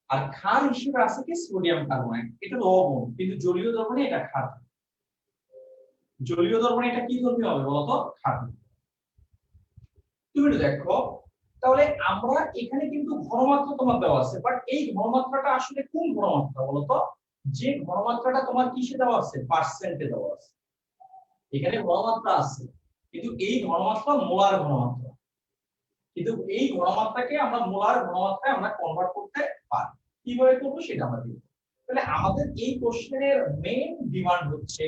আর ক্ষার হিসেবে আছে কি সোডিয়াম কার্বনেট। এটা লবণ, কিন্তু জলীয় দ্রবণে এটা ক্ষার। জলীয় দ্রবণে এটা কি ধর্মী হবে বলতো? ক্ষার। তুমি একটু দেখো তাহলে আমরা এখানে কিন্তু ঘনমাত্রা তোমার দেওয়া আছে, বাট এই ঘনমাত্রাটা আসলে কোন ঘনমাত্রা বলতো? যে ঘনমাত্রাটা তোমার কিসে দেওয়া আছে? পার্সেন্টে দেওয়া আছে। এখানে ঘনমাত্রা আছে, কিন্তু এই ঘনমাত্রা মোলার ঘনমাত্রা, কিন্তু এই ঘনমাত্রাকে আমরা মোলার ঘনমাত্রায় আমরা কনভার্ট করতে পারি। কিভাবে করব সেটা আমরা দেখব। তাহলে আমাদের এই কোশ্চেনের মেইন ডিমান্ড হচ্ছে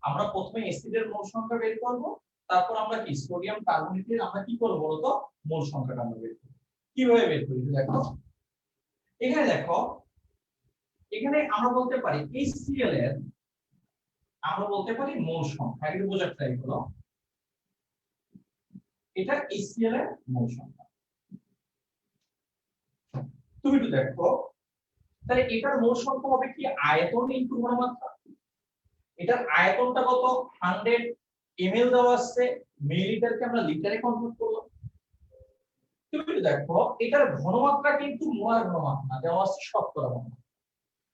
আমরা প্রথমে অ্যাসিডের মোল সংখ্যা বের করব, তারপর আমরা কি সোডিয়াম কার্বনেটের আমরা কি করব বলতো? মোল সংখ্যাটা আমরা বের করব। কিভাবে বের করি দেখো, এখানে দেখো এখানে আমরা বলতে পারি HCl এর আমরা বলতে পারি মোল সংখ্যা, একটু বোঝার ট্রাই করো। এটা HCl এর মোল সংখ্যা। তুমি একটু দেখো তাহলে এটার মোল সংখ্যা হবে কি আয়তন ইনটু ঘনমাত্রা। এটার আয়তনটা কত? 100 ml দেওয়া আছে, মিলিলিটারকে আমরা লিটারে কনভার্ট করলাম। তুমি একটু দেখো এটার ঘনমাত্রা কিন্তু মোলার ঘনমাত্রা দেওয়া আছে শতকরা ঘনমাত্রা।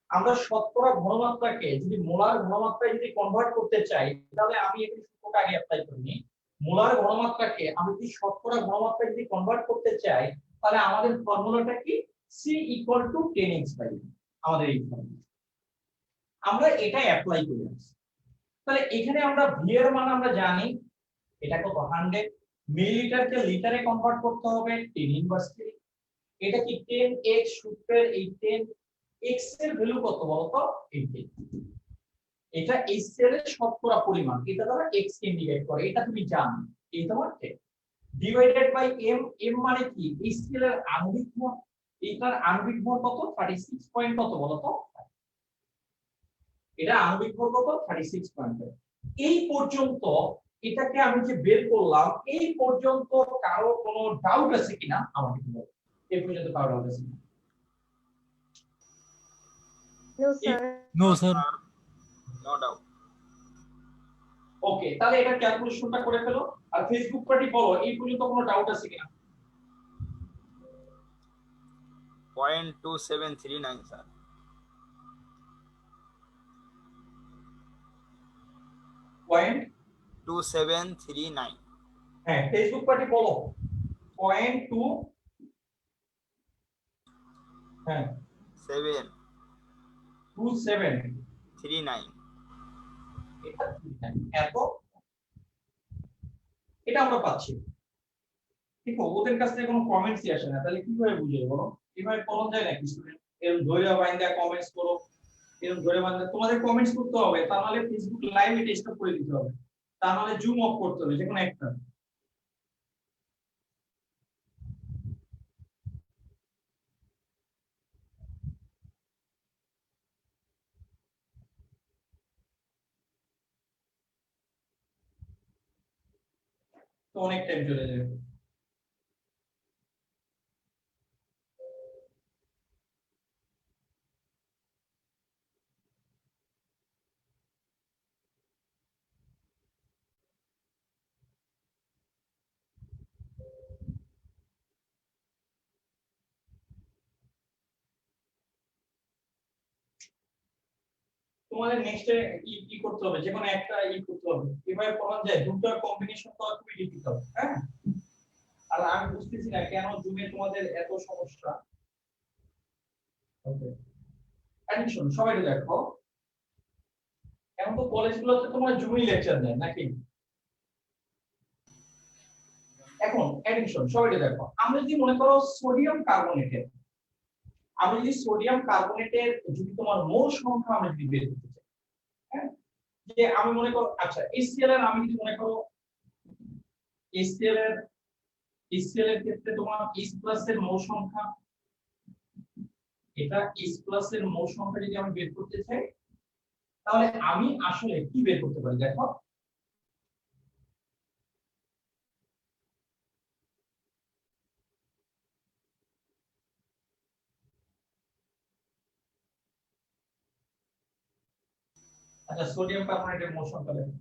আমরা শতকরা ঘনমাত্রাকে যদি মোলার ঘনমাত্রায় যদি কনভার্ট করতে চাই, তাহলে আমি এই সূত্রটা আগে অ্যাপ্লাই করিনি। মোলার ঘনমাত্রাকে আমি যদি শতকরা ঘনমাত্রায় যদি কনভার্ট করতে চাই, তাহলে আমাদের ফর্মুলাটা কি? C = 10x/u। আমাদের এই ফর্মুলা আমরা এটা অ্যাপ্লাই করে আসি। তাহলে এখানে আমরা v এর মান আমরা জানি, এটা কত? 100 মিলিলিটারকে লিটারে কনভার্ট করতে হবে 10^3। এটা কি 10x সূত্রের এই 10x এর ভ্যালু কত বলতো? 18। এটা HCl এর শতকরা পরিমাণ, এটা দ্বারা x কে ইন্ডিকেট করে, এটা তুমি জানো। এই তোমার 10 ডিভাইডেড বাই m। m মানে কি? HCl এর আণবিক ভর। এটার আণবিক ভর কত? 36 পয়েন্ট কত বলতো? এটা আণবিক ভর কত? 36 পয়েন্ট। এই পর্যন্ত এটাকে আমি যে বের করলাম, এই পর্যন্ত কারো কোনো ডাউট আছে কিনা আমাকে বলো। এই পর্যন্ত কারো ডাউট আছে কিনা? No sir. No, sir. No doubt. Okay, তাহলে এটা ক্যালকুলেশনটা করে ফেলো। আর ফেসবুক পার্টি বলো এই পর্যন্ত কোনো ডাউট আছে কিনা? 0.2739 স্যার। 0.2739। হ্যাঁ, ফেসবুক পার্টি বলো 0.2 হ্যাঁ 739। এত এটা আমরা পাচ্ছি। ঠিক আছে, ওদের কাছ থেকে কোনো কমেন্টসই আসে না, তাহলে কিভাবে বুঝে বলো? কিভাবে পড়া যায় নাকি স্টুডেন্ট? এরকম ধরে বাইন্দা কমেন্টস করো, এরকম ধরে বাইন্দা তোমাদের কমেন্টস করতে হবে, তা নাহলে ফেসবুক লাইভ এটা স্টপ করে দিতে হবে, তা নাহলে জুম অফ করতে হবে যে কোনো একটা। তো অনেক টাইম চলে যাবে। তোমাদের নেক্সটে কি করতে হবে? যে কোনো একটা করতে হবে। কিভাবে পড়া যায়? দুটো কম্বিনেশন তো খুবই ডিফিকাল্ট। হ্যাঁ, আর আমি বুঝতেছি না কেন জুমে তোমাদের এত সমস্যা। ওকে, অ্যাটেনশন সবাই দেখো, এখন তো কলেজগুলোতে তোমরা জুমেই লেকচার দেয় নাকি? এখন অ্যাটেনশন সবাই দেখো, আমরা যদি মনে করো সোডিয়াম কার্বনেটের, আমি যদি সোডিয়াম কার্বনেটের যদি তোমার মোল সংখ্যা আমি যদি বের করতে চাই, হ্যাঁ, যে আমি মনে করো আচ্ছা HCl এর আমি যদি মনে করো HCl এর ক্ষেত্রে তোমার H+ এর মোল সংখ্যা, এটা H+ এর মোল সংখ্যা যদি আমি বের করতে চাই, তাহলে আমি আসলে কি বের করতে পারি দেখো। আচ্ছা, সোডিয়াম কার্বনেটের মোল সংখ্যা দেখো,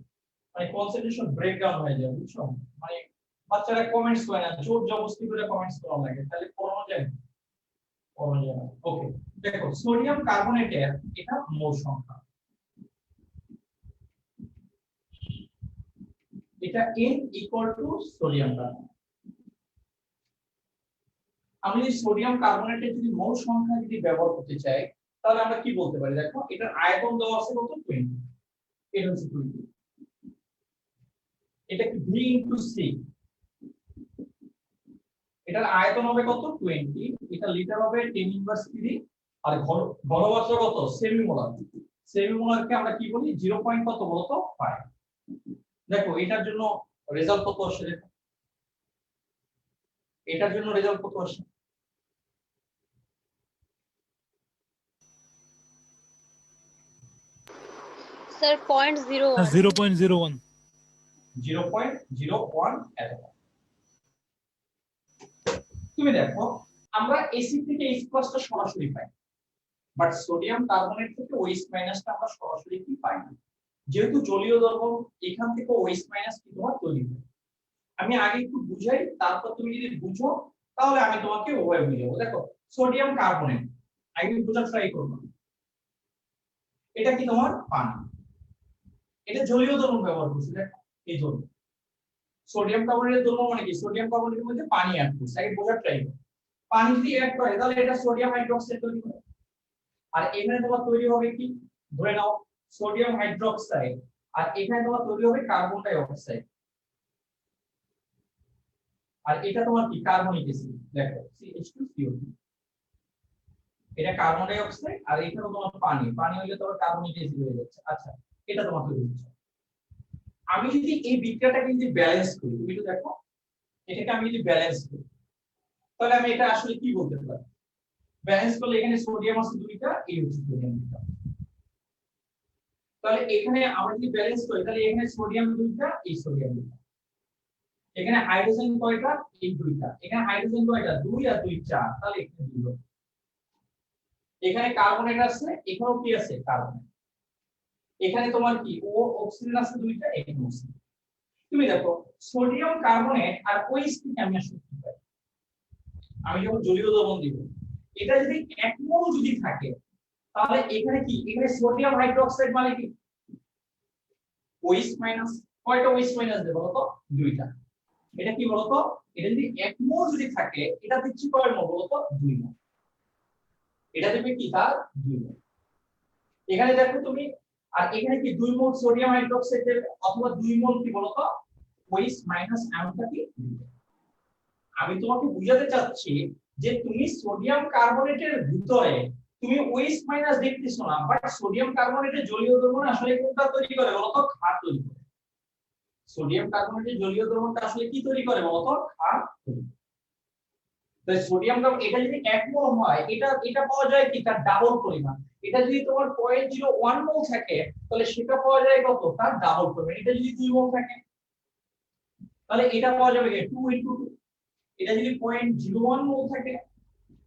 মানে কনসেন্ট্রেশন ব্রেকডাউন হয়ে যায়, বুঝছো? মানে বাচ্চারা কমেন্টস করে না, জোর জবরদস্তি করে কমেন্টস করা লাগে, তাহলে পড়ানো যায় না, পড়ানো যায় না। ওকে, দেখো সোডিয়াম কার্বনেটের এটা মোল সংখ্যা, এটা N = সোডিয়াম কার্বনেট। আমি যদি সোডিয়াম কার্বনেটের যদি মোল সংখ্যা যদি ব্যবহার করতে চাই, তাহলে আমরা কি বলতে পারি দেখো, এটার আয়তন দেওয়া আছে কত 20, এটা হচ্ছে 20, এটা কি V * C, এটার আয়তন হবে কত 20, এটা লিটার হবে 10⁻³ আর ঘনমাত্রা কত সেমিমোলার, সেমিমোলারকে আমরা কি বলি 0. কত বলতো 5। দেখো এটার জন্য রেজাল্ট কত আসে, দেখো এটার জন্য রেজাল্ট কত আসে, স্যার 0.01 0.01 0.01 এত। তুমি দেখো আমরা এসিড থেকে H+ টা সরাসরি পাই, বাট সোডিয়াম কার্বনেট থেকে OH- টা আমরা সরাসরি কি পাই না, যেহেতু জলীয় দ্রবণ এখান থেকে OH- কি তোমার তৈরি হয়। আমি আগে একটু বুঝাই, তারপর তুমি যদি বুঝো তাহলে আমি তোমাকে ওভাবে বুঝাবো। দেখো সোডিয়াম কার্বনেট আগে বোঝার ট্রাই করবো, এটা কি তোমার পানি, এটা জলীয় দ্রবণ ব্যবহার করছি, দেখো এই জন্য সোডিয়াম কার্বনেটের দ্রবণ মানে কি, সোডিয়াম কার্বনেটের মধ্যে পানি অ্যাড করছে, আগে বোঝার ট্রাই করো। পানি যদি অ্যাড করে তাহলে এটা সোডিয়াম হাইড্রোক্সাইড তৈরি হবে, আর এখানে তোমার তৈরি হবে কি, ধরে নাও সোডিয়াম হাইড্রোক্সাইড, আর এখানে তোমার তৈরি হবে কার্বন ডাই অক্সাইড, আর এটা তোমার কি কার্বনিক অ্যাসিড, দেখো CH2CO2, এটা কার্বন ডাই অক্সাইড, আর এখানে তোমার পানি, পানি হলে তোমার কার্বনিক অ্যাসিড হয়ে যাচ্ছে। আচ্ছা, এটা তোমার তৈরি হচ্ছে। আমি যদি এই বিক্রিয়াটাকে যদি ব্যালেন্স করি, তুমি একটু দেখো, এটাকে আমি যদি ব্যালেন্স করি, তাহলে আমি এটা আসলে কি বলতে পারি, ব্যালেন্স করলে এখানে সোডিয়াম আছে 2টা, এই হচ্ছে সোডিয়াম 2টা, তাহলে এখানে আমরা যদি ব্যালেন্স করি তাহলে এখানে সোডিয়াম 2টা, এই সোডিয়াম 2টা, এখানে হাইড্রোজেন কয়টা, এই 2টা, এখানে হাইড্রোজেন কয়টা 2 আর 2 4, তাহলে এখানে 2, এখানে কার্বনেট আছে, এখানেও কি আছে কার্বনেট, এখানে তোমার কি ও অক্সিজেন আছে 2টা, এখানে অক্সিজেন। তুমি দেখো সোডিয়াম কার্বনেট আর OH থেকে আমি আসলে কি পাই, আমি যখন জলীয় দ্রবণ দিব, এটা যদি 1 মোল যদি থাকে, তাহলে এখানে কি, এখানে সোডিয়াম হাইড্রোক্সাইড মানে কি OH-, কয়টা OH- দেব বলতো 2টা, এটা কি বলতো, এটা যদি 1 মোল যদি থাকে, এটা দিচ্ছি কয় মোল বলতো 2 মোল, এটা দেবে কি তার 2 মোল। এখানে দেখো তুমি, আর এখানে কি 2 মোল সোডিয়াম হাইড্রোক্সাইড দেবে, অথবা 2 মোল কি বলতো OH- আয়নটা কি দিবে। আমি তোমাকে বুঝাতে চাচ্ছি যে তুমি সোডিয়াম কার্বনেটের ভিতরে তুমি OH- দেখতেছো না, বাট সোডিয়াম কার্বনেটের জলীয় দ্রবণ আসলে কোনটা তৈরি করে বলতো, ক্ষার তৈরি করে। সোডিয়াম কার্বনেটের জলীয় দ্রবণটা আসলে কি তৈরি করে বলতো, ক্ষার তৈরি করে। তাই সোডিয়াম কার্বনেট এটা যদি 1 মোল হয়, এটা পাওয়া যায় কি তার ডাবল পরিমাণ, এটা যদি তোমার 0.01 মোল থাকে, তাহলে সেটা পাওয়া যায় কত, তার ডাবল পরিমাণ। এটা যদি 2 মোল থাকে, তাহলে এটা পাওয়া যাবে কি 2 * 2, এটা যদি 0.01 মোল থাকে,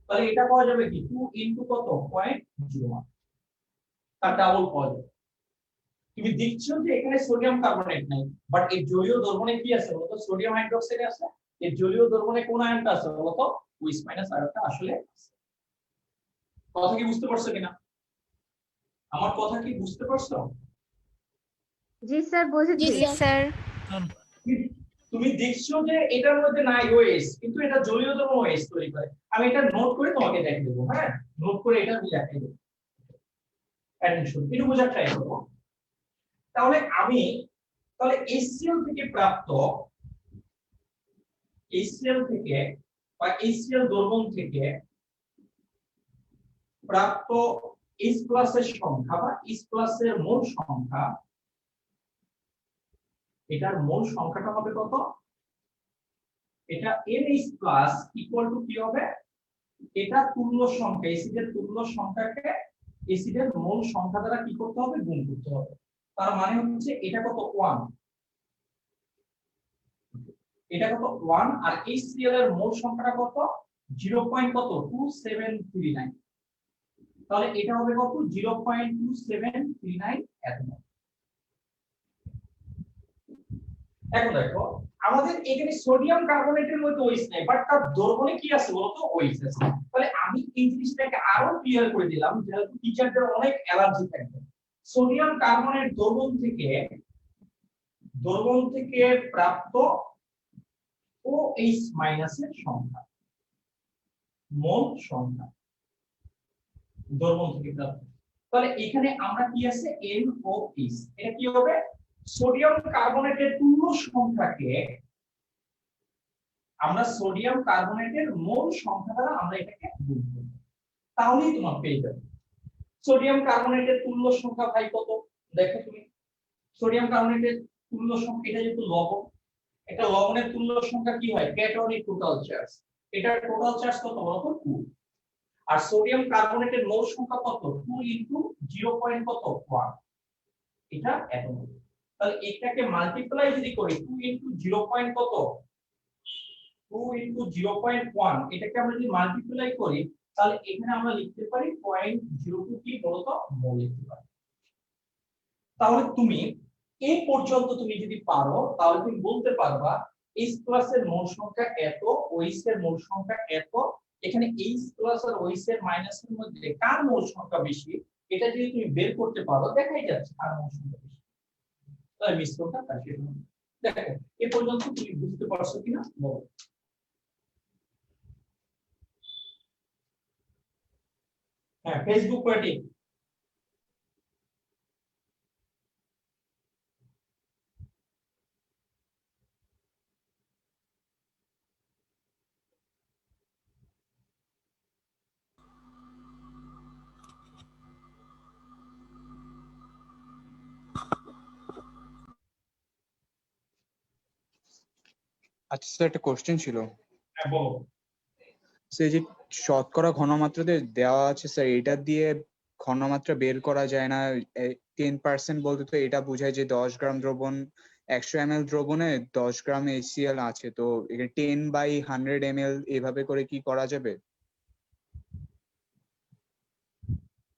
তাহলে এটা পাওয়া যাবে কি 2 * কত 0.01, তার ডাবল পাওয়া যাবে। তুমি দেখছো যে এখানে সোডিয়াম কার্বনেট নাই, বাট এই জলীয় দ্রবণে কি আছে বলতো, সোডিয়াম হাইড্রোক্সাইড আছে, এই জলীয় দ্রবণে কোন আয়নটা আছে বলতো, OH- আয়নটা আসলে আছে। কথা কি বুঝতে পারছো কিনা, আমার কথা কি বুঝতে পারছো? জি স্যার, বুঝেছি। জি জি স্যার। তুমি দেখছো যে এটার মধ্যে নাই OH, কিন্তু এটা জলীয় দ্রবণ OH তৈরি করে। আমি এটা নোট করে তোমাকে দেখিয়ে দেবো, হ্যাঁ নোট করে এটা আমি দেখিয়ে দেবো, অ্যাটেনশন একটু বোঝার ট্রাই করো। তাহলে HCl থেকে প্রাপ্ত, HCl থেকে বা HCl দ্রবণ থেকে প্রাপ্ত H+ এর সংখ্যা বা H+ এর মোল সংখ্যা, এটার মোল সংখ্যাটা হবে কত এটা NH প্লাস ইকুয়াল টু কি হবে, এটা তুল্য সংখ্যা, অ্যাসিডের তুল্য সংখ্যাকে অ্যাসিডের মোল সংখ্যা দ্বারা কি করতে হবে, গুণ করতে হবে। তার মানে হচ্ছে এটা কত 1, এটা কত 1, আর HCl এর মোল সংখ্যাটা কত 0.2739, তাহলে এটা হবে কত 0.2739 এটম। এখন দেখো আমাদের এখানে সোডিয়াম কার্বনেটের মধ্যে ওইস নাই, বাট তার দ্রবণে কি আছে বলতো, ওইস আছে। তাহলে আমি এই জিনিসটাকে আরো ক্লিয়ার করে দিলাম, যেহেতু টিচারদের অনেক অ্যালার্জি থাকবে। সোডিয়াম কার্বনেট দ্রবণ থেকে প্রাপ্ত OH মাইনাসের সংখ্যা, মোল সংখ্যা দ্রবণ থেকে প্রাপ্ত। তাহলে এখানে আমরা কি আছে NOH, এটা কি হবে, সোডিয়াম কার্বনেটের তুল্য সংখ্যাকে আমরা সোডিয়াম কার্বনেটের মোল সংখ্যা দ্বারা আমরা এটাকে গুণ করব, তাহলেই তোমার পেয়ে যাবে। সোডিয়াম কার্বনেটের তুল্য সংখ্যা ভাই কত, দেখো তুমি সোডিয়াম কার্বনেটের তুল্য সংখ্যা, এটা যেহেতু লবণ, এটা লবণের তুল্য সংখ্যা কি হয়, ক্যাটায়নিক টোটাল চার্জ, এটার টোটাল চার্জ কত বলতো 2, আর সোডিয়াম কার্বনেটের মোল সংখ্যা কত 2 ইনটু 0.1, এটা এটম। তাহলে এটাকে মাল্টিপ্লাই যদি করি 2 ইনটু 0.1, এটাকে আমরা যদি মাল্টিপ্লাই করি তাহলে এখানে আমরা লিখতে পারি 0.02 কি বলতো, মোল লিখতে পারি। তাহলে তুমি এই পর্যন্ত তুমি যদি পারো তাহলে তুমি বলতে পারবা H প্লাস এর মোল সংখ্যা এত, OH এর মোল সংখ্যা এত, এখানে H প্লাস আর OH এর মাইনাস এর মধ্যে কার মোল সংখ্যা বেশি, এটা যদি তুমি বের করতে পারো দেখাই যাচ্ছে কার মোল সংখ্যা বেশি, তাহলে মিশ্রণটা তার সেটা দেখো। এই পর্যন্ত তুমি বুঝতে পারছো কিনা বলো। হ্যাঁ, ফেসবুক পার্টি আচ্ছা স্যার, একটা কোশ্চেন ছিল। হ্যাঁ বলো। স্যার, যে শতকরা ঘনমাত্রাতে দেওয়া আছে স্যার, এটা দিয়ে ঘনমাত্রা বের করা যায় না? 10% বলতে তো এটা বোঝায় যে 10 গ্রাম দ্রবণ, 100 ml দ্রবণে 10 গ্রাম HCl আছে, তো 10/100 ml এভাবে করে কি করা যাবে?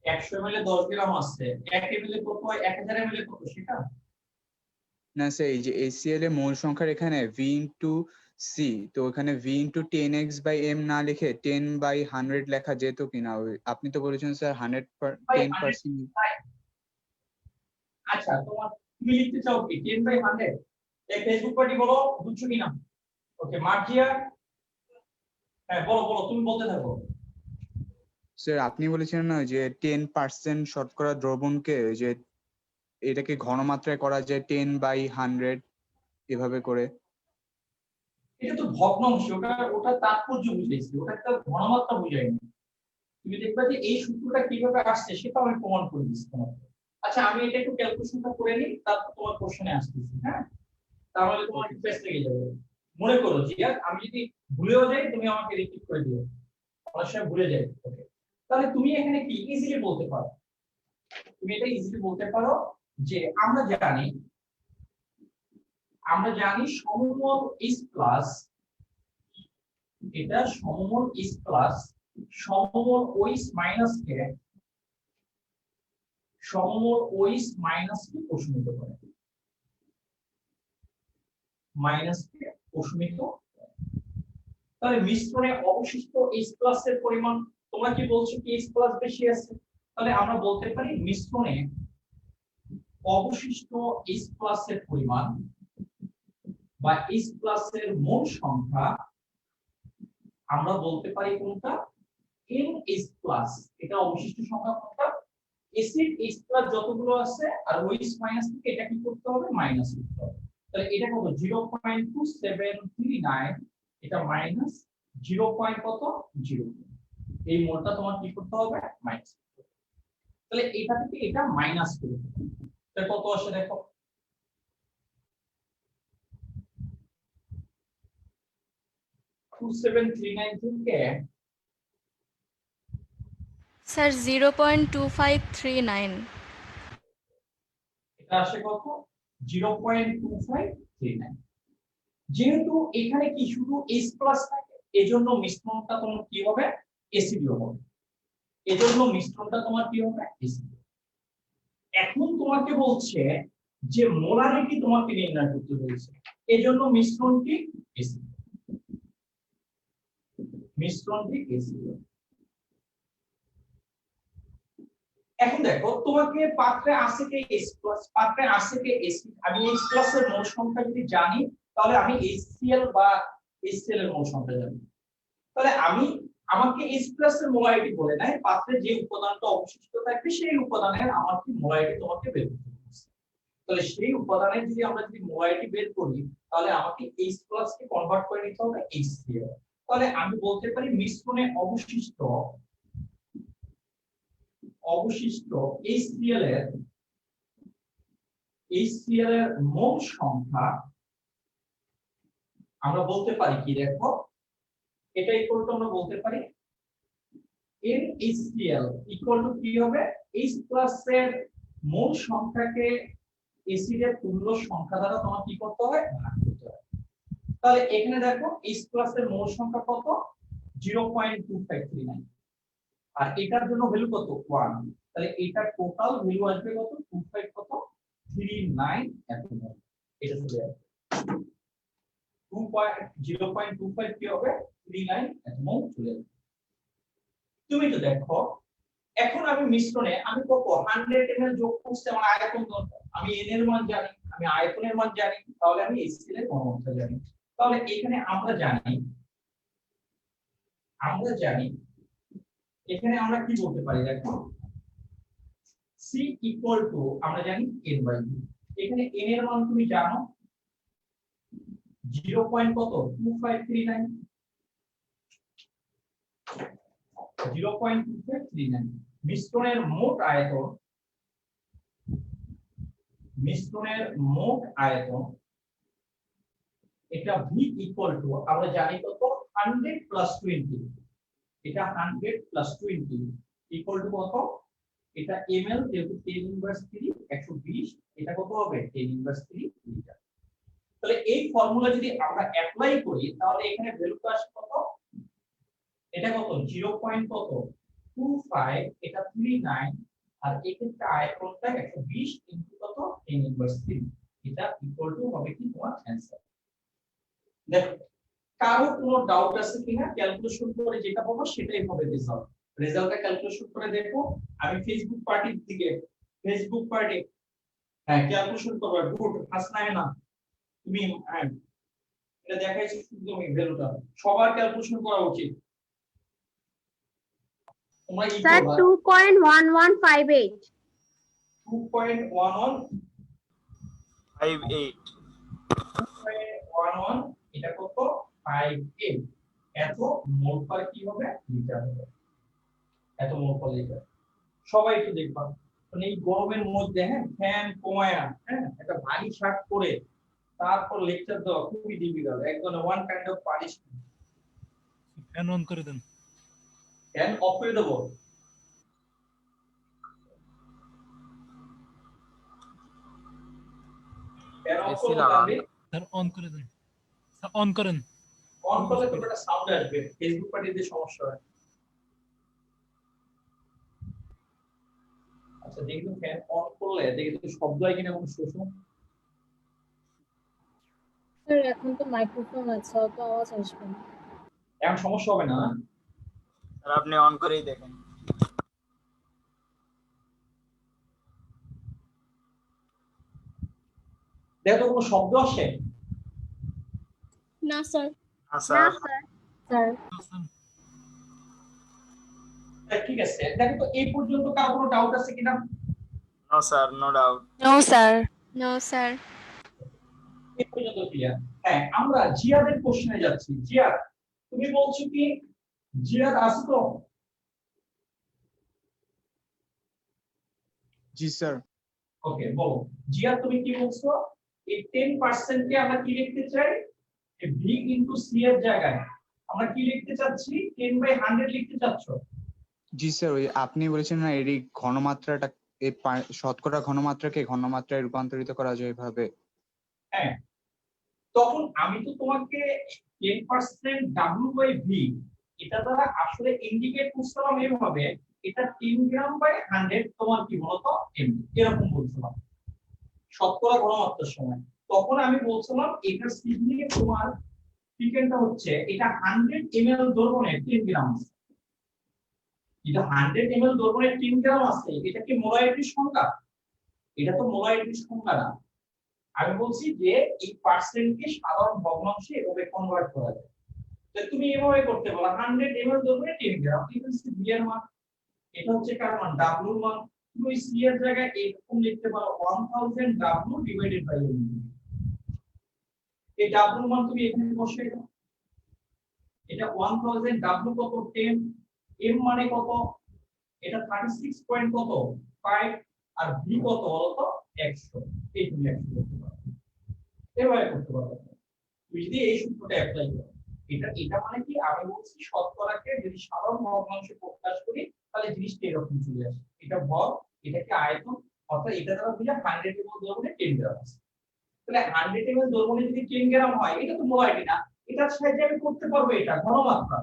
100 ml এ 10 গ্রাম আছে, 1 ml এ কত হয়, 1000 ml এ কত সেটা না স্যার, এই যে HCl এর মোল সংখ্যার এখানে V ইন্টু C, তো ওখানে V ইন্টু 10x/m না লিখে 10/100 লেখা যেত কিনা? আপনি তো বলেছেন স্যার 10%। আচ্ছা, তোমার তুমি লিখতে চাও কি 10/100, এই ফেসবুক পার্টি বলো বুঝছো কিনা। ওকে মার্জিয়া, হ্যাঁ বলো বলো, তুমি বলতে থাকো। স্যার, আপনি বলেছেন না যে 10% শতকরা দ্রবণকে যে এটাকে ঘনমাত্রায় করা যায় 10/100 এভাবে করে। এটা তো ভগ্নাংশ, ওটা তাৎপর্য বুঝাইছি, ওটা একটা ঘনমাত্রা বুঝাইনি। তুমি দেখবে যে এই সূত্রটা কিভাবে আসছে সেটা আমি প্রমাণ করে দিচ্ছি তোমাকে। আচ্ছা আমি এটা একটু ক্যালকুলেশনটা করে নিই, তারপর তোমার কোশ্চেনে আসতেছি। হ্যাঁ, তাহলে তোমার একটু পেস লেগে যাবে। মনে করো যে আমি যদি ভুলেও যাই তুমি আমাকে রিপিট করে দিও, অনেক সময় ভুলে যাই। ওকে, তাহলে তুমি এখানে কি ইজিলি বলতে পারো, তুমি এটা ইজিলি বলতে পারো যে আমরা জানি সমমল H প্লাস, এটা সমমল H প্লাস সমমল OH মাইনাস কে প্রশমিত করে, তাহলে মিশ্রণে অবশিষ্ট H প্লাস এর পরিমাণ, তোমরা কি বলছো কি H প্লাস বেশি আছে, তাহলে আমরা বলতে পারি মিশ্রণে অবশিষ্ট H প্লাস এর পরিমাণ বা H প্লাস এর মোল সংখ্যা আমরা বলতে পারি কোনটা, NH প্লাস। এটা অবশিষ্ট সংখ্যা কোনটা, অ্যাসিড H প্লাস যতগুলো আছে আর OH মাইনাস থেকে এটা কি করতে হবে, মাইনাস করতে হবে। তাহলে এটা কত 0.2739, এটা মাইনাস 0.0, এই মোলটা তোমার কি করতে হবে, মাইনাস। তাহলে এটা থেকে এটা মাইনাস করে দেবো, তাহলে কত আসে দেখো, 2739 থেকে স্যার 0.2539। এটা আসে কত 0.2539। যেহেতু এখানে কি শুধু H প্লাস থাকে এজন্য মিশ্রণটা তোমার কি হবে এসিডিও হবে, এজন্য মিশ্রণটা তোমার কি হবে এসিডিও। এখন তোমাকে বলছে যে মোলারিটি তোমাকে নির্ণয় করতে বলছে, এজন্য মিশ্রণটি এসিডিও, মিশ্রণটি এসিডিও। এখন দেখো তোমাকে পাত্রে আছে কে H প্লাস, পাত্রে আছে কে এসিড, আমি H প্লাস এর মোল সংখ্যা যদি জানি তাহলে আমি HCl বা HCl এর মোল সংখ্যা জানি, তাহলে আমাকে H প্লাস এর মোলারিটি বলে নাই, পাত্রে যে উপাদানটা অবশিষ্ট থাকবে সেই উপাদানের আমার কি মোলারিটি তোমাকে বের করতে বলছে। তাহলে সেই উপাদানের যদি আমরা যদি মোলারিটি বের করি তাহলে আমাকে H প্লাস কে কনভার্ট করে নিতে হবে HCl। তাহলে আমি বলতে পারি মিশ্রণে অবশিষ্ট HCl এর মোল সংখ্যা আমরা বলতে পারি কি, দেখো এটা ইকুয়াল টু আমরা বলতে পারি NaCl ইকুয়াল টু কি হবে H প্লাস এর মোল সংখ্যাকে অ্যাসিডের তুল্য সংখ্যা দ্বারা তোমার কি করতে হয় ভাগ করতে হয়। তাহলে এখানে দেখো H প্লাস এর মোল সংখ্যা কত 0.2539 আর এটার জন্য ভ্যালু কত 1, তাহলে এটার টোটাল ভ্যালু আসবে কত 25 কত 39 এত মোল। এটা চলে আসবে 0.25 কি হবে 39 এত মোল চলে আসবে। তুমি তো দেখো এখন আমি মিশ্রণে আমি কত 100 ml যোগ করছি, আমার আয়তন দরকার, আমি n এর মান জানি, আমি আয়তনের মান জানি, তাহলে আমি HCl এর ঘনমাত্রা জানি। তাহলে এখানে আমরা জানি এখানে আমরা কি বলতে পারি, দেখো C ইকুয়াল টু আমরা জানি n/v, এখানে n এর মান তুমি জানো 0.2539 মিশ্রণের মোট আয়তন এটা V ইকুয়াল টু আমরা জানি কত 100 প্লাস 20, এটা 100 প্লাস 20 ইকুয়াল টু কত, এটা ml যেহেতু 10 ইনভার্স 3 120, এটা কত হবে 10 ইনভার্স 3 লিটার। তাহলে এই ফর্মুলা যদি আমরা অ্যাপ্লাই করি তাহলে এখানে ভ্যালুটা আসে কত, এটা কত 0.25, এটা 39 আর এক্ষেত্রে আয়তনটা 120 ইনটু কত 10 ইনভার্স 3, এটা ইকুয়াল টু হবে কি তোমার অ্যানসার। দেখো কারো কোনো ডাউট আছে কিনা, ক্যালকুলেশন করে যেটা পাবো সেটাই হবে রেজাল্ট। রেজাল্টটা ক্যালকুলেশন করে দেখো, আমি ফেসবুক পার্টি হ্যাঁ ক্যালকুলেশন করবে, গুড হাসনায়না তুমি এটা দেখাইছি শুধু আমি ভ্যালুটা সবার ক্যালকুলেশন করা উচিত। তোমরা কি স্যার করবা 2.1158 2.11 এটা কত 58 এত মোল পার কি হবে লিটার হবে, এত মোল পার লিটার। সবাই একটু দেখবা মানে এই গরমের মধ্যে হ্যাঁ ফ্যান কমায়া হ্যাঁ একটা ভারী শার্ট পরে তারপর লেকচার দেওয়া খুবই ডিফিকাল্ট, একদম one kind of punishment. Fan on করে দেন, ফ্যান অফ করে দেবো, ফ্যান অফ করে দাও, স্যার অন করে দেন, স্যার অন করেন। অন করলে তো একটা সাউন্ড আসবে, ফেসবুক পার্টিতে সমস্যা হয়। আচ্ছা দেখি তো ফ্যান অন করলে দেখি তো শব্দ হয় কিনা কোনো শোষণ। স্যার এখন তো মাইক্রোফোন আছে, অত আওয়াজ আসবে না। এখন সমস্যা হবে না? স্যার আপনি অন করেই দেখেন। দেখো কোনো শব্দ আসে না স্যার। হ্যাঁ স্যার। স্যার ঠিক আছে, দেখো তো এই পর্যন্ত কারো কোনো ডাউট আছে কিনা? No sir, no doubt. No sir. No sir. এই পর্যন্ত ক্লিয়ার। হ্যাঁ আমরা জিয়াদের কোশ্চেনে যাচ্ছি। জিয়াদ তুমি বলছো কি, জিয়াদ আসো তো? জি স্যার। ওকে বলো জিয়াদ তুমি কি বলছো, এই 10% কে আমরা কি লিখতে চাই, ভি ইনটু সি এর জায়গায় আমরা কি লিখতে চাচ্ছি 10/100 লিখতে চাচ্ছ? জি স্যার, ওই আপনি বলেছেন না এই ঘনমাত্রাটা এই শতকরা ঘনমাত্রাকে ঘনমাত্রায় রূপান্তরিত করা যায় এভাবে। হ্যাঁ, তখন আমি তো তোমাকে 10% W/V এটা দ্বারা আসলে ইন্ডিকেট করছিলাম এভাবে, এটা 3 গ্রাম বাই 100 তোমার কি বলতো এম, এরকম বলছিলাম শতকরা ঘনমাত্রার সময়। তখন আমি বলছিলাম এটা সিগনিয়ে তোমার পিকেনটা হচ্ছে এটা 100 ml দ্রবণে 3 গ্রাম আছে। এটা 100 ml দ্রবণে 3 গ্রাম আছে, এটা কি মোলারিটির সংখ্যা? এটা তো মোলারিটির সংখ্যা না। আমি বলছি যে এই পার্সেন্টকে সাধারণ ভগ্নাংশে এভাবে কনভার্ট করা যায়। তো তুমি এভাবে করতে পারো 100 ml দ্রবণে 3 গ্রাম, এটা হচ্ছে বি এর মান, এটা হচ্ছে কার মান ডাব্লিউ এর মান। তুমি সি এর জায়গায় এরকম লিখতে পারো 1000 ডাব্লিউ ডিভাইডেড বাই এম। এই ডাব্লিউ মান তুমি এখানে বসিয়ে দাও। এটা 1000 ডাব্লিউ কত 10, এম মানে কত? এটা 36 পয়েন্ট কত 5, আর ভি কত বলো তো 100। এই তুমি 100 করতে পারো, এভাবে করতে পারো। তুমি যদি এই সূত্রটা অ্যাপ্লাই করো, এটা মানে কি আমি বলছি শতকরাকে যদি সাধারণ ভগ্নাংশে প্রকাশ করি তাহলে জিনিসটা এরকম চলে আসে। এটা ভর, এটাকে আয়তন, অর্থাৎ এটা দ্বারা বুঝা 100 ml দ্রবণে 10 গ্রাম আছে। তাহলে 100 ml দ্রবণে যদি 10 গ্রাম হয় এটা তো মোলারিটি না, এটার সাহায্যে আমি করতে পারবো এটা ঘনমাত্রা।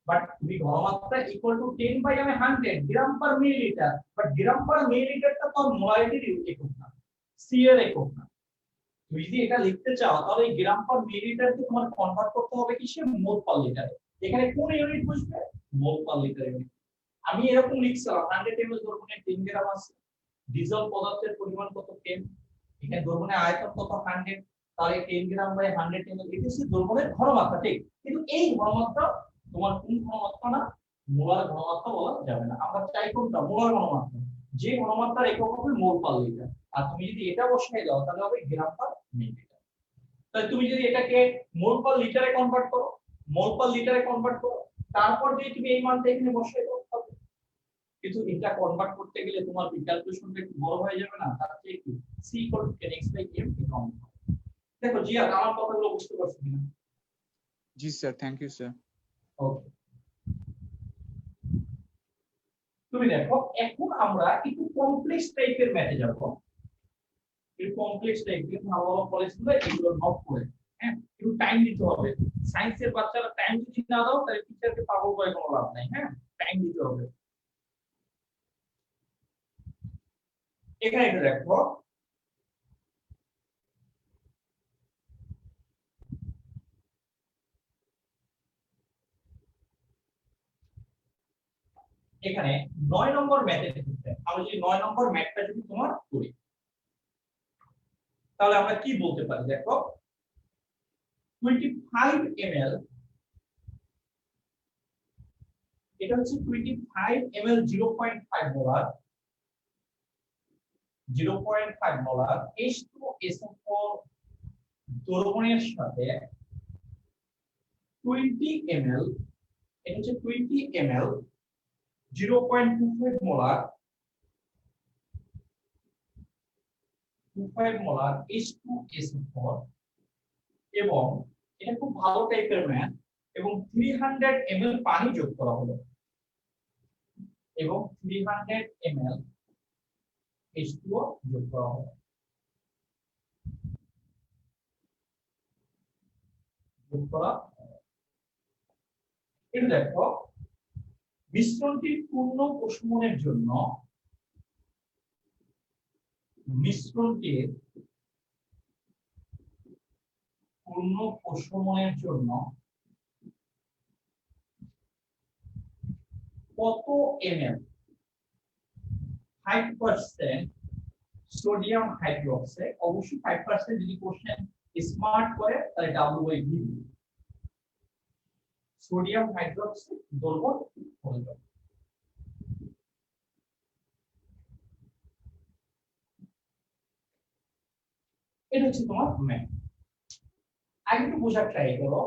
বাট তুমি ঘনমাত্রা equal to 10/100 gram per millilitre, but gram per মিলিলিটারটা তো মোলারিটির একক না, সি এর একক না। তুমি যদি এটা লিখতে চাও তাহলে এই গ্রাম পার মিলিলিটারকে তোমার কনভার্ট করতে হবে কিসে? মোল পার লিটারে। এখানে কোন ইউনিট বসবে? মোল পার লিটার ইউনিট। আমি এরকম লিখছিলাম 100 ml দ্রবণে 3 গ্রাম আছে, ডিজেল পদার্থের পরিমাণ কত 10, এখানে দ্রবণের আয়তন কত 100, তাহলে 10 গ্রাম বাই 100 ml এটা হচ্ছে দ্রবণের ঘনমাত্রা, ঠিক। কিন্তু এই ঘনমাত্রা তোমার কোন ঘনমাত্রা না, মোলার ঘনমাত্রা বলা যাবে না। আমরা চাই কোনটা? মোলার ঘনমাত্রা, যে ঘনমাত্রার একক হবে মোল পার লিটার। আর তুমি যদি এটা বসাই দাও তাহলে হবে গ্রাম পার মিলিলিটার। তাহলে তুমি যদি এটাকে মোল পার লিটারে কনভার্ট করো, মোল পার লিটারে কনভার্ট করো, তারপর যদি তুমি এই মানটা এখানে বসাই দাও তবে। কিন্তু এটা কনভার্ট করতে গেলে তোমার ক্যালকুলেশনটা একটু বড় হয়ে যাবে না? তার চেয়ে একটু c = 10x/m কম। দেখো জিয়াদ, আমার কথাগুলো বুঝতে পারছো কিনা? জি স্যার, থ্যাংক ইউ স্যার। ওকে, তুমি দেখো এখন আমরা একটু কমপ্লেক্স টাইপের ম্যাথে যাব। এই কমপ্লেক্স টাইপের ভালো কলেজগুলো এগুলো নোট করে, হ্যাঁ, একটু টাইম দিতে হবে। সায়েন্সের বাচ্চারা টাইম যদি না দাও তাহলে টিচারকে পাগল করে কোনো লাভ নাই। হ্যাঁ, টাইম দিতে হবে। এখানে এটা দেখো, এখানে 9 নম্বর ম্যাথের ক্ষেত্রে আমরা যদি 9 নম্বর ম্যাথটা যদি তোমার করি তাহলে আমরা কি বলতে পারি? দেখো 25 ml, এটা হচ্ছে 25 ml 0.5 মোলার, 0.5 মোলার H2SO4 দ্রবণের সাথে 20 ml, এটা হচ্ছে 20 ml 0.25 মোলার, 25 মোলার H2SO4, এবং এটা খুব ভালো টাইপের ম্যাথ, এবং 300 ml পানি যোগ করা হলো, এবং 300 ml H2O যোগ করা হলো। যোগ করা এটা দেখো মিশ্রণটির পূর্ণ প্রশমনের জন্য, মিশ্রণটির পূর্ণ প্রশমনের জন্য কত ml 5% সোডিয়াম হাইড্রোক্সাইড, অবশ্যই 5% যদি কোশ্চেন স্মার্ট করে তাহলে W/V সোডিয়াম হাইড্রোক্সাইড দ্রবণ হয়ে যাবে। এটা হচ্ছে তোমার ম্যাথ। আগে একটু বোঝার ট্রাই করো।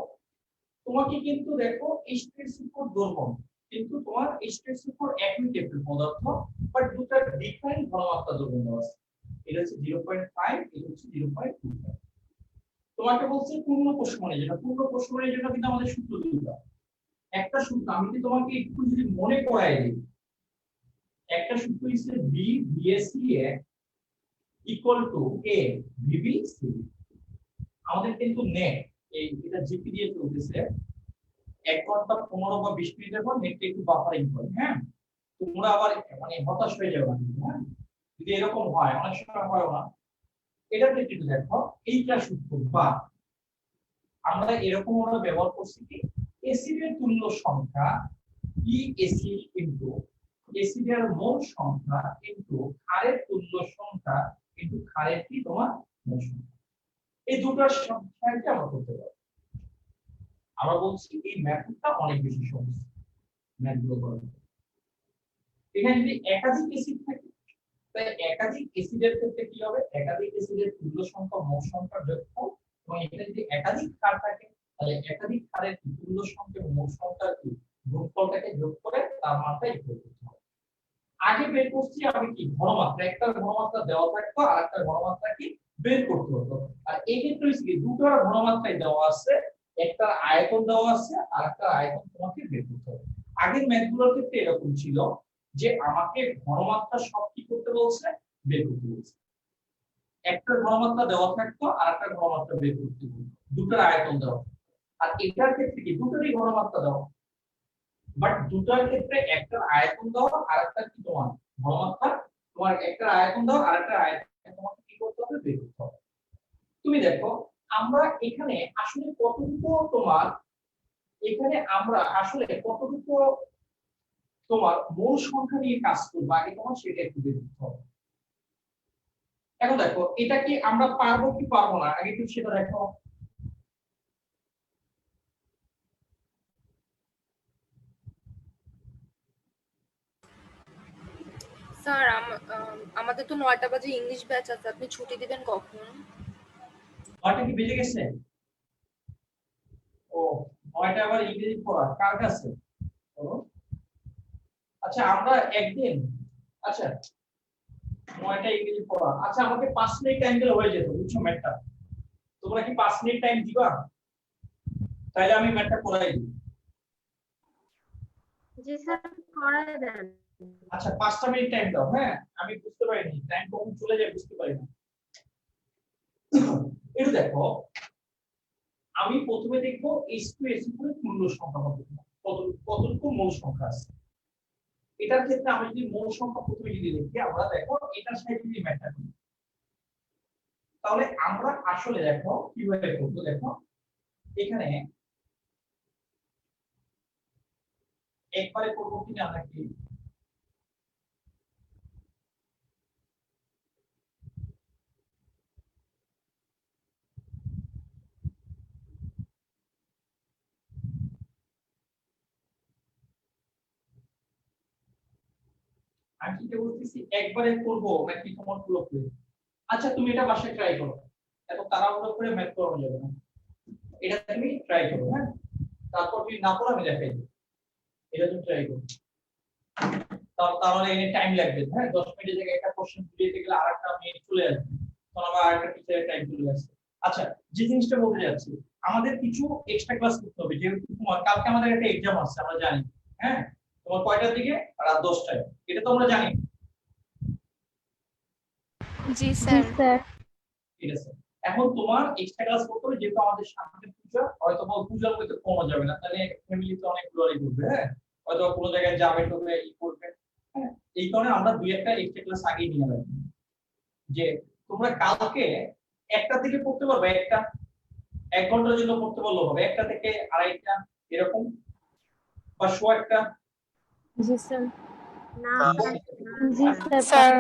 তোমাকে কিন্তু দেখো H2SO4 দ্রবণ, কিন্তু তোমার H2SO4 একই টাইপের পদার্থ, বাট দুটো ডিফারেন্ট ঘনমাত্রা দ্রবণ দেওয়া আছে। এটা হচ্ছে 0.5, এটা হচ্ছে 0.25। তোমাকে বলছে পূর্ণ প্রশ্নের জন্য, পূর্ণ প্রশ্নের জন্য কিন্তু আমাদের সূত্র দুটো। একটা সূত্র আমি যদি তোমাকে একটু যদি মনে করাই দিই, একটা সূত্র হচ্ছে B BSC equal to A VB C. আমাদের কিন্তু নেট এই এটা জিপি দিয়ে চলতেছে, 1 ঘন্টা 15 বা 20 মিনিটের পর নেটটা একটু বাফারিং করে। হ্যাঁ, তোমরা আবার মানে হতাশ হয়ে যাবে না, হ্যাঁ যদি এরকম হয়, অনেক সময় হয় না। এটাতে কিন্তু দেখো এইটা সূত্র বা আমরা এরকম আমরা ব্যবহার করছি কি অ্যাসিডের তুল্য সংখ্যা ই অ্যাসিড ইনটু অ্যাসিডের মোল সংখ্যা ইনটু ক্ষারের তুল্য সংখ্যা ইনটু ক্ষারের কি তোমার মোল সংখ্যা। এই দুটোর সংখ্যাকে আমরা করতে পারি। আমরা বলছি এই মেথডটা অনেক বেশি সহজ ম্যাথগুলো করার। এখানে যদি একাধিক অ্যাসিড থাকে তাই একাধিক অ্যাসিডের ক্ষেত্রে কি হবে, একাধিক অ্যাসিডের তুল্য সংখ্যা মোল সংখ্যার যোগফল, এবং এখানে যদি একাধিক ক্ষার থাকে তাহলে একাধিক ক্ষারের তুল্য সংখ্যা এবং মোল সংখ্যার কি যোগফলটাকে যোগ করে তার মানটা ইকুয়াল করতে হবে। আগে বের করছি আমি কি ঘনমাত্রা, একটা ঘনমাত্রা দেওয়া থাকতো আর একটা ঘনমাত্রা কি বের করতে হতো। আর এই ক্ষেত্রে কি দুটোর ঘনমাত্রায় দেওয়া আছে, একটা আয়তন দেওয়া আছে আর একটা আয়তন তোমাকে বের করতে হবে। আগের ম্যাথগুলোর ক্ষেত্রে এরকম ছিল যে আমাকে ঘনমাত্রা সব কি করতে বলছে, বের করতে বলছে। একটা ঘনমাত্রা দেওয়া থাকতো আর একটা ঘনমাত্রা বের করতে বলতো, দুটোর আয়তন দেওয়া। আর এটার ক্ষেত্রে কি দুটোরই ঘনমাত্রা দেওয়া, বাট দুটার ক্ষেত্রে একটা আয়তন দেওয়া আর একটা কি তোমার ঘনমাত্রা, তোমার একটা আয়তন দেওয়া আর একটা আয়তন তোমাকে কি করতে হবে, বের করতে হবে। তুমি দেখো আমরা এখানে আসলে কতটুকু তোমার, এখানে আমরা আসলে কতটুকু তোমার মোল সংখ্যা নিয়ে কাজ করবো আগে তোমার সেটা একটু বের করতে হবে। এখন দেখো এটা কি আমরা পারবো কি পারবো না, আগে একটু সেটা দেখো। স্যার আমাদের তো 9টা বাজে ইংলিশ ব্যাচ আছে, আপনি ছুটি দিবেন কখন? 9টা কি বেজে গেছে? ও 9টা আবার ইংরেজি পড়া কার কাছে? আচ্ছা আমরা একদিন, আচ্ছা 9টা ইংরেজি পড়া, আচ্ছা আমাকে 5 মিনিট টাইম দিলে হয়ে যেত, বুঝছো ম্যাথটা? তোমরা কি 5 মিনিট টাইম দিবা? তাহলে আমি ম্যাথটা করাই দিই। জি স্যার করায় দেন। আচ্ছা 5টা মিনিট টাইম দাও। হ্যাঁ আমি বুঝতে পারিনি টাইম কখন চলে যায় বুঝতে পারি না। এটা দেখো আমি প্রথমে দেখবো H2SO4 এর পূর্ণ সংখ্যা কতটুকু মোল সংখ্যা আছে। এটার ক্ষেত্রে আমি যদি মোল সংখ্যা প্রথমে যদি দেখি, আমরা দেখো এটার সাথে যদি ম্যাথটা করি তাহলে আমরা আসলে দেখো কিভাবে করব। দেখো এখানে একবারে করব কিনা নাকি আমি কি বলতেছি একবারে করব নাকি তোমার পুরো করে? আচ্ছা তুমি এটা বাসায় ট্রাই করো, এত তাড়াহুড়ো করে ম্যাথ করানো যাবে না, এটা তুমি ট্রাই করো। হ্যাঁ তারপর যদি না পড়ো আমি দেখাই দেব, এটা তুমি ট্রাই করো। তাহলে এনে টাইম লাগবে। হ্যাঁ 10 মিনিটের জায়গায় একটা কোশ্চেন বুঝিয়ে গেলে আরেকটা মিনিট চলে আসবে, তখন আবার আরেকটা টিচারের টাইম চলে আসবে। আচ্ছা যে জিনিসটা বলতে যাচ্ছি, আমাদের কিছু এক্সট্রা ক্লাস করতে হবে, যেহেতু তোমার কালকে আমাদের একটা এক্সাম আছে আমরা জানি। হ্যাঁ তোমার কয়টার দিকে? রাত 10টায়, এটা তো আমরা জানি। জি স্যার। ঠিক আছে, এখন তোমার এক্সট্রা ক্লাস করতে হবে, যেহেতু আমাদের সামনে পূজা, হয়তো পূজার মধ্যে কমা যাবে না, তাহলে ফ্যামিলিতে অনেক ঘোরাঘুরি করবে। হ্যাঁ হয়তো কোনো জায়গায় যাবে টোবে ই করবে। হ্যাঁ এই কারণে আমরা 2-1টা এক্সট্রা ক্লাস আগেই নিয়ে রাখবো, যে তোমরা কালকে 1টা থেকে পড়তে পারবে, 1 ঘন্টার জন্য পড়তে পারলেও হবে, 1টা থেকে 2:30টা এরকম বা 1:15। জি স্যার। না জি স্যার।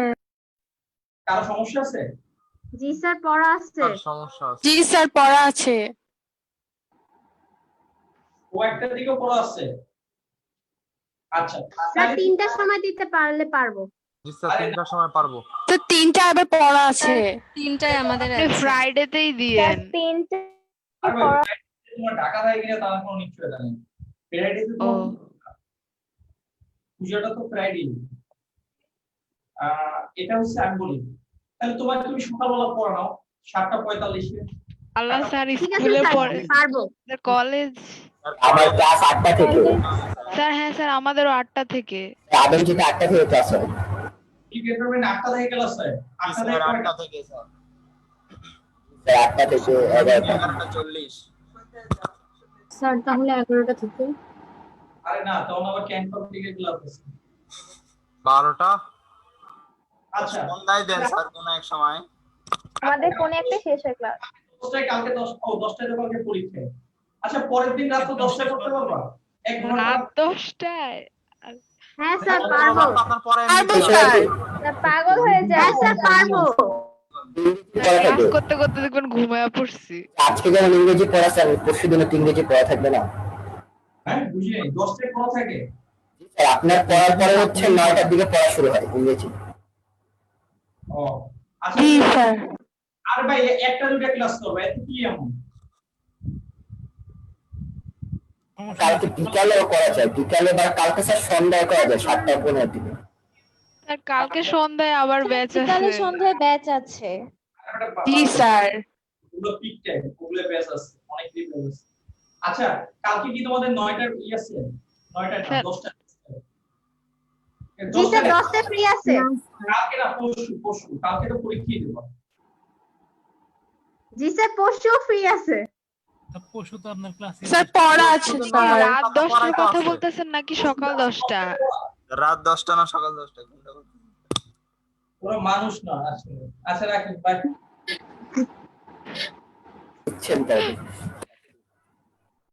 কারো সমস্যা আছে? জি স্যার পড়া আছে। সমস্যা আছে। জি স্যার পড়া আছে। ও 1টার দিকেও পড়া আছে। আচ্ছা স্যার 3টার সময় দিতে পারলে পারবো। জি স্যার 3টার সময় পারবো। তো 3টা আবার পড়া আছে, 3টায় আমাদের আপনি আছে। ফ্রাইডেতেই দিয়েন। 3টে আর ভাই, তোমার ঢাকা থাকে কিনা তার কোনো নিশ্চয়তা নেই। ফ্রাইডে তো ও পূজাটা তো ফ্রাইডে। এটা হচ্ছে আমি বলি, তাহলে তুমি সকালবেলা পড়াও 7:45-এ, আল্লাহ স্যার ঠিক আছে স্কুলে স্যার, পড়ে পারবো। কলেজ আমার ক্লাস 8টা থেকে। স্যার হ্যাঁ স্যার আমাদেরও 8টা থেকে আবেদনচিতে 8টা থেকে ক্লাস হয়। কি ডিপার্টমেন্ট 8টা থেকে ক্লাস হয়? 8টা থেকে স্যার কয়টা? 8টা থেকে স্যার স্যার 8টা থেকে 11টা। 11:40। স্যার তাহলে 11টা থেকে। আরে না, তখন আবার ক্যান্টন থেকে ক্লাস আছে। 12টা। আচ্ছা, সন্ধ্যায় দেন স্যার কোন এক সময়। আমাদের কোনে একটা শেষ হয় ক্লাস। 10টায় কালকে 10টায় তো কালকে পরীক্ষা। আচ্ছা, পরের দিন রাত 10টায় করতে পারবা? 1 ঘন্টা। রাত 10টায় হ্যাঁ স্যার পারবো। আপনার পরে স্যার পাগল হয়ে যায়। স্যার পারবো। পড়া ক্লাস থাকবে। করতে করতে দেখবেন ঘুমায়া পড়ছি। আজকে যেমন ইংরেজি পড়া স্যার, পরশু দিনে তো ইংরেজি পড়া থাকবে না। হ্যাঁ, বুঝি নাই। 10টায় পড়া থাকে? স্যার আপনার পড়ার পরে হচ্ছে 9টার দিকে পড়া শুরু হয় ইংরেজি। ও আচ্ছা, জি স্যার। আর ভাই একটা দুটো ক্লাস করবে, এত কি এমন? কালকে বিকালেও করা যায়, বিকালে বা কালকে স্যার সন্ধ্যায় করা যায় 7টা-15 দিকে। স্যার কালকে সন্ধ্যায় আবার ব্যাচ আছে। সন্ধ্যায় ব্যাচ আছে। জি স্যার। ওগুলো পিক টাইম, ওগুলো ব্যাচ আছে, অনেক দিন ব্যাচ আছে। আচ্ছা, কালকে কি তোমাদের 9টার আছে? 9টা না, স্যার। 10টা। জি স্যার 10টায় ফ্রি আছে। কালকে না, পরশু কালকে তো পরীক্ষাই দেবো। জি স্যার পরশুও ফ্রি আছে। পরশু তো আপনার ক্লাসে স্যার পড়া আছে স্যার। রাত 10টার কথা আছে। বলতেছেন নাকি সকাল 10টা? রাত 10টা না সকাল 10টা কোনটা বলতে? ওরা মানুষ না আসলে। আচ্ছা রাখি, বাই। বুঝছেন তাই?